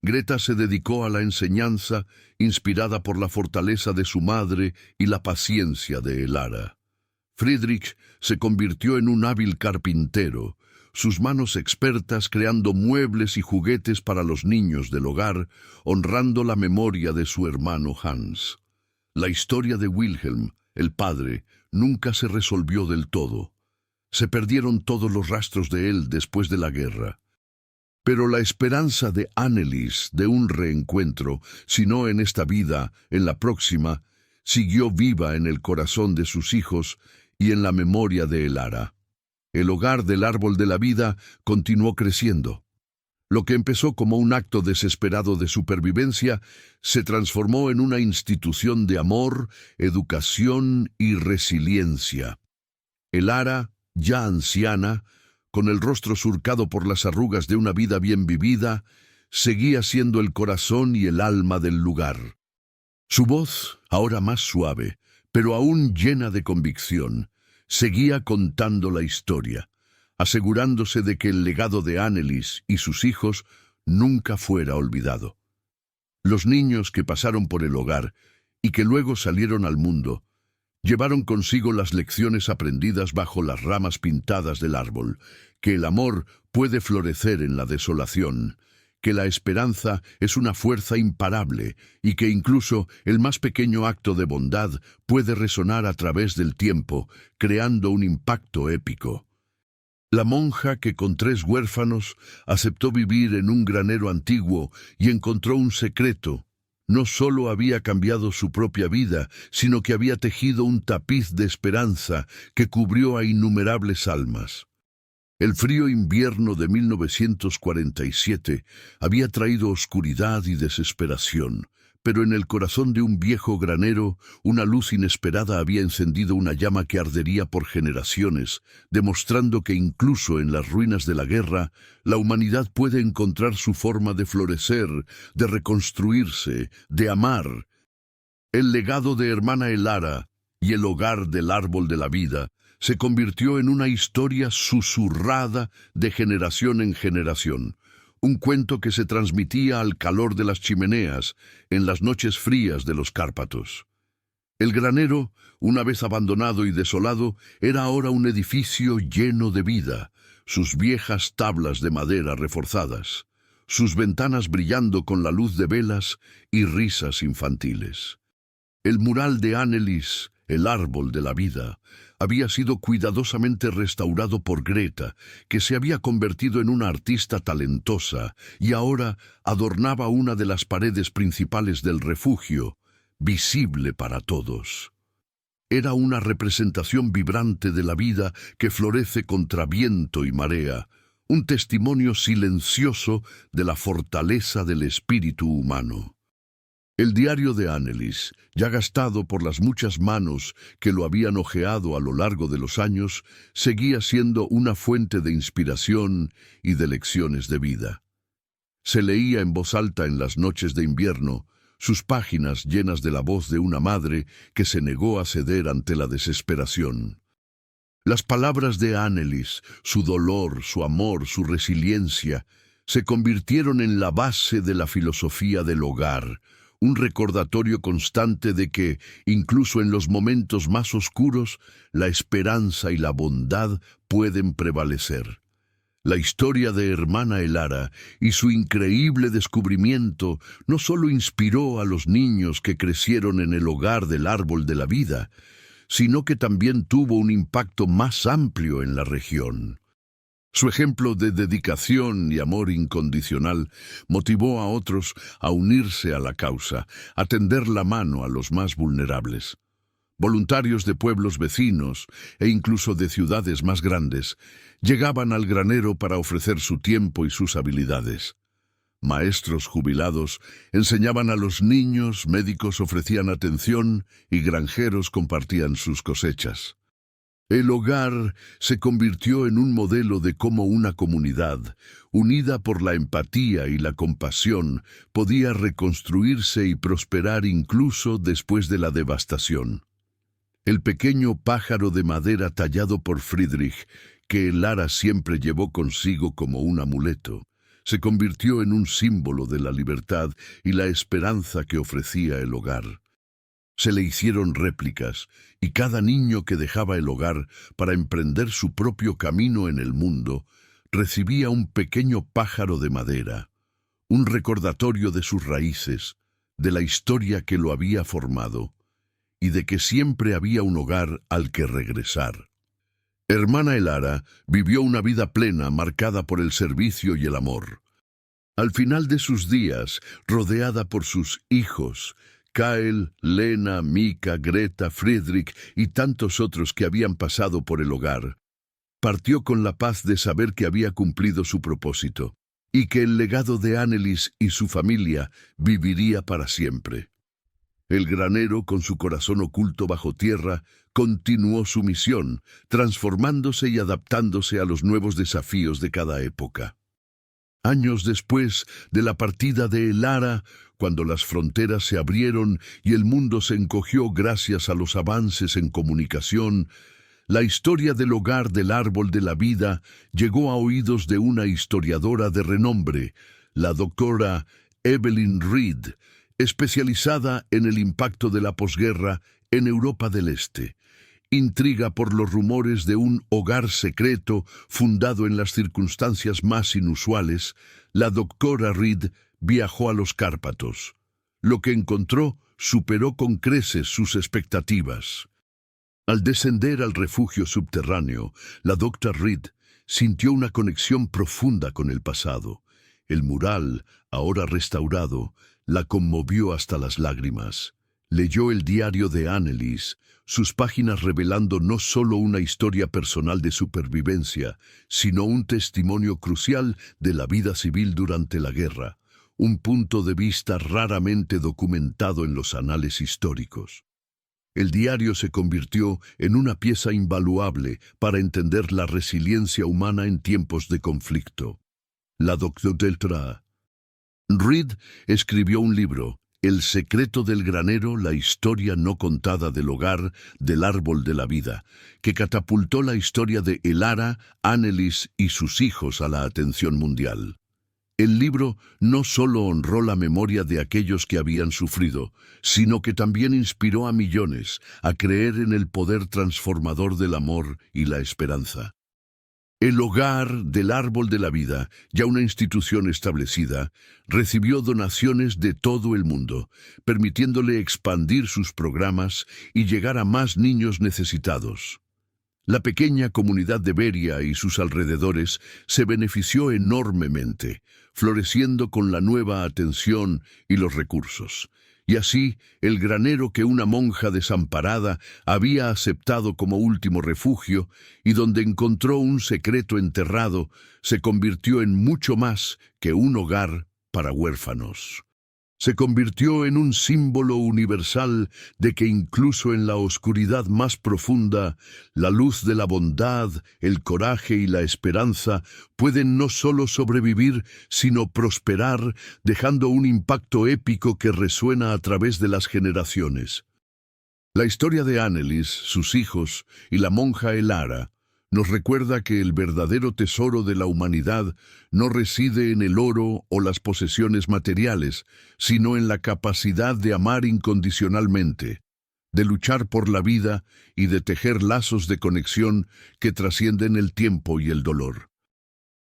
Speaker 1: Greta se dedicó a la enseñanza, inspirada por la fortaleza de su madre y la paciencia de Elara. Friedrich se convirtió en un hábil carpintero, sus manos expertas creando muebles y juguetes para los niños del hogar, honrando la memoria de su hermano Hans. La historia de Wilhelm, el padre, nunca se resolvió del todo. Se perdieron todos los rastros de él después de la guerra. Pero la esperanza de Annelies de un reencuentro, si no en esta vida, en la próxima, siguió viva en el corazón de sus hijos y en la memoria de Elara. El hogar del árbol de la vida continuó creciendo. Lo que empezó como un acto desesperado de supervivencia se transformó en una institución de amor, educación y resiliencia. Elara, ya anciana, con el rostro surcado por las arrugas de una vida bien vivida, seguía siendo el corazón y el alma del lugar. Su voz, ahora más suave, pero aún llena de convicción, seguía contando la historia, asegurándose de que el legado de Annelies y sus hijos nunca fuera olvidado. Los niños que pasaron por el hogar y que luego salieron al mundo, llevaron consigo las lecciones aprendidas bajo las ramas pintadas del árbol, que el amor puede florecer en la desolación, que la esperanza es una fuerza imparable y que incluso el más pequeño acto de bondad puede resonar a través del tiempo, creando un impacto épico. La monja que con 3 huérfanos aceptó vivir en un granero antiguo y encontró un secreto. No solo había cambiado su propia vida, sino que había tejido un tapiz de esperanza que cubrió a innumerables almas. El frío invierno de 1947 había traído oscuridad y desesperación, pero en el corazón de un viejo granero, una luz inesperada había encendido una llama que ardería por generaciones, demostrando que incluso en las ruinas de la guerra, la humanidad puede encontrar su forma de florecer, de reconstruirse, de amar. El legado de Hermana Elara y el hogar del árbol de la vida se convirtió en una historia susurrada de generación en generación. Un cuento que se transmitía al calor de las chimeneas en las noches frías de los Cárpatos. El granero, una vez abandonado y desolado, era ahora un edificio lleno de vida, sus viejas tablas de madera reforzadas, sus ventanas brillando con la luz de velas y risas infantiles. El mural de Annelies, el árbol de la vida, había sido cuidadosamente restaurado por Greta, que se había convertido en una artista talentosa y ahora adornaba una de las paredes principales del refugio, visible para todos. Era una representación vibrante de la vida que florece contra viento y marea, un testimonio silencioso de la fortaleza del espíritu humano. El diario de Annelies, ya gastado por las muchas manos que lo habían hojeado a lo largo de los años, seguía siendo una fuente de inspiración y de lecciones de vida. Se leía en voz alta en las noches de invierno, sus páginas llenas de la voz de una madre que se negó a ceder ante la desesperación. Las palabras de Annelies, su dolor, su amor, su resiliencia, se convirtieron en la base de la filosofía del hogar, un recordatorio constante de que, incluso en los momentos más oscuros, la esperanza y la bondad pueden prevalecer. La historia de Hermana Elara y su increíble descubrimiento no solo inspiró a los niños que crecieron en el hogar del árbol de la vida, sino que también tuvo un impacto más amplio en la región. Su ejemplo de dedicación y amor incondicional motivó a otros a unirse a la causa, a tender la mano a los más vulnerables. Voluntarios de pueblos vecinos e incluso de ciudades más grandes llegaban al granero para ofrecer su tiempo y sus habilidades. Maestros jubilados enseñaban a los niños, médicos ofrecían atención y granjeros compartían sus cosechas. El hogar se convirtió en un modelo de cómo una comunidad, unida por la empatía y la compasión, podía reconstruirse y prosperar incluso después de la devastación. El pequeño pájaro de madera tallado por Friedrich, que Elara siempre llevó consigo como un amuleto, se convirtió en un símbolo de la libertad y la esperanza que ofrecía el hogar. Se le hicieron réplicas, y cada niño que dejaba el hogar para emprender su propio camino en el mundo, recibía un pequeño pájaro de madera, un recordatorio de sus raíces, de la historia que lo había formado, y de que siempre había un hogar al que regresar. Hermana Elara vivió una vida plena marcada por el servicio y el amor. Al final de sus días, rodeada por sus hijos, Kael, Lena, Mika, Greta, Friedrich y tantos otros que habían pasado por el hogar, partió con la paz de saber que había cumplido su propósito y que el legado de Annelies y su familia viviría para siempre. El granero, con su corazón oculto bajo tierra, continuó su misión, transformándose y adaptándose a los nuevos desafíos de cada época. Años después de la partida de Elara, cuando las fronteras se abrieron y el mundo se encogió gracias a los avances en comunicación, la historia del hogar del árbol de la vida llegó a oídos de una historiadora de renombre, la doctora Evelyn Reed, especializada en el impacto de la posguerra en Europa del Este. Intriga por los rumores de un hogar secreto fundado en las circunstancias más inusuales, la doctora Reed viajó a los Cárpatos. Lo que encontró superó con creces sus expectativas. Al descender al refugio subterráneo, la doctora Reed sintió una conexión profunda con el pasado. El mural, ahora restaurado, la conmovió hasta las lágrimas. Leyó el diario de Annelies, sus páginas revelando no solo una historia personal de supervivencia, sino un testimonio crucial de la vida civil durante la guerra, un punto de vista raramente documentado en los anales históricos. El diario se convirtió en una pieza invaluable para entender la resiliencia humana en tiempos de conflicto. La doctora Reed escribió un libro, El secreto del granero, la historia no contada del hogar, del árbol de la vida, que catapultó la historia de Elara, Annelies y sus hijos a la atención mundial. El libro no solo honró la memoria de aquellos que habían sufrido, sino que también inspiró a millones a creer en el poder transformador del amor y la esperanza. El Hogar del Árbol de la Vida, ya una institución establecida, recibió donaciones de todo el mundo, permitiéndole expandir sus programas y llegar a más niños necesitados. La pequeña comunidad de Beria y sus alrededores se benefició enormemente, floreciendo con la nueva atención y los recursos. Y así, el granero que una monja desamparada había aceptado como último refugio y donde encontró un secreto enterrado, se convirtió en mucho más que un hogar para huérfanos. Se convirtió en un símbolo universal de que incluso en la oscuridad más profunda, la luz de la bondad, el coraje y la esperanza pueden no solo sobrevivir, sino prosperar, dejando un impacto épico que resuena a través de las generaciones. La historia de Annelies, sus hijos y la monja Elara nos recuerda que el verdadero tesoro de la humanidad no reside en el oro o las posesiones materiales, sino en la capacidad de amar incondicionalmente, de luchar por la vida y de tejer lazos de conexión que trascienden el tiempo y el dolor.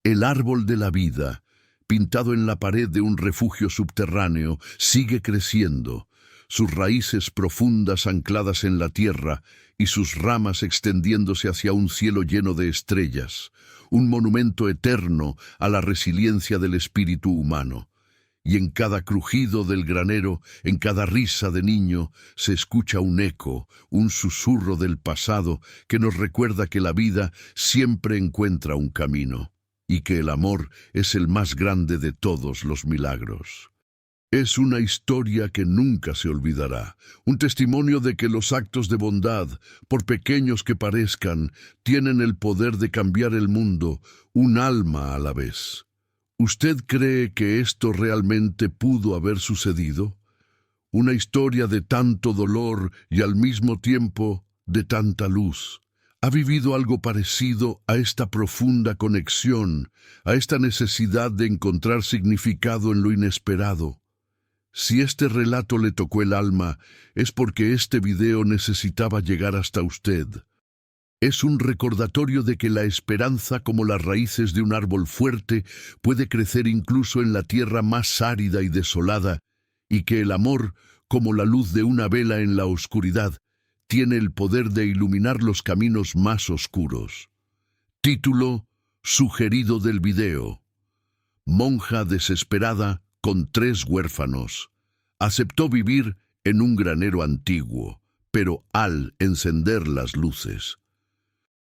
Speaker 1: El árbol de la vida, pintado en la pared de un refugio subterráneo, sigue creciendo, sus raíces profundas ancladas en la tierra y sus ramas extendiéndose hacia un cielo lleno de estrellas, un monumento eterno a la resiliencia del espíritu humano. Y en cada crujido del granero, en cada risa de niño, se escucha un eco, un susurro del pasado que nos recuerda que la vida siempre encuentra un camino, y que el amor es el más grande de todos los milagros. Es una historia que nunca se olvidará, un testimonio de que los actos de bondad, por pequeños que parezcan, tienen el poder de cambiar el mundo, un alma a la vez. ¿Usted cree que esto realmente pudo haber sucedido? Una historia de tanto dolor y al mismo tiempo de tanta luz. ¿Ha vivido algo parecido a esta profunda conexión, a esta necesidad de encontrar significado en lo inesperado? Si este relato le tocó el alma, es porque este video necesitaba llegar hasta usted. Es un recordatorio de que la esperanza, como las raíces de un árbol fuerte, puede crecer incluso en la tierra más árida y desolada, y que el amor, como la luz de una vela en la oscuridad, tiene el poder de iluminar los caminos más oscuros. Título sugerido del video: Monja desesperada con 3 huérfanos. Aceptó vivir en un granero antiguo, pero al encender las luces,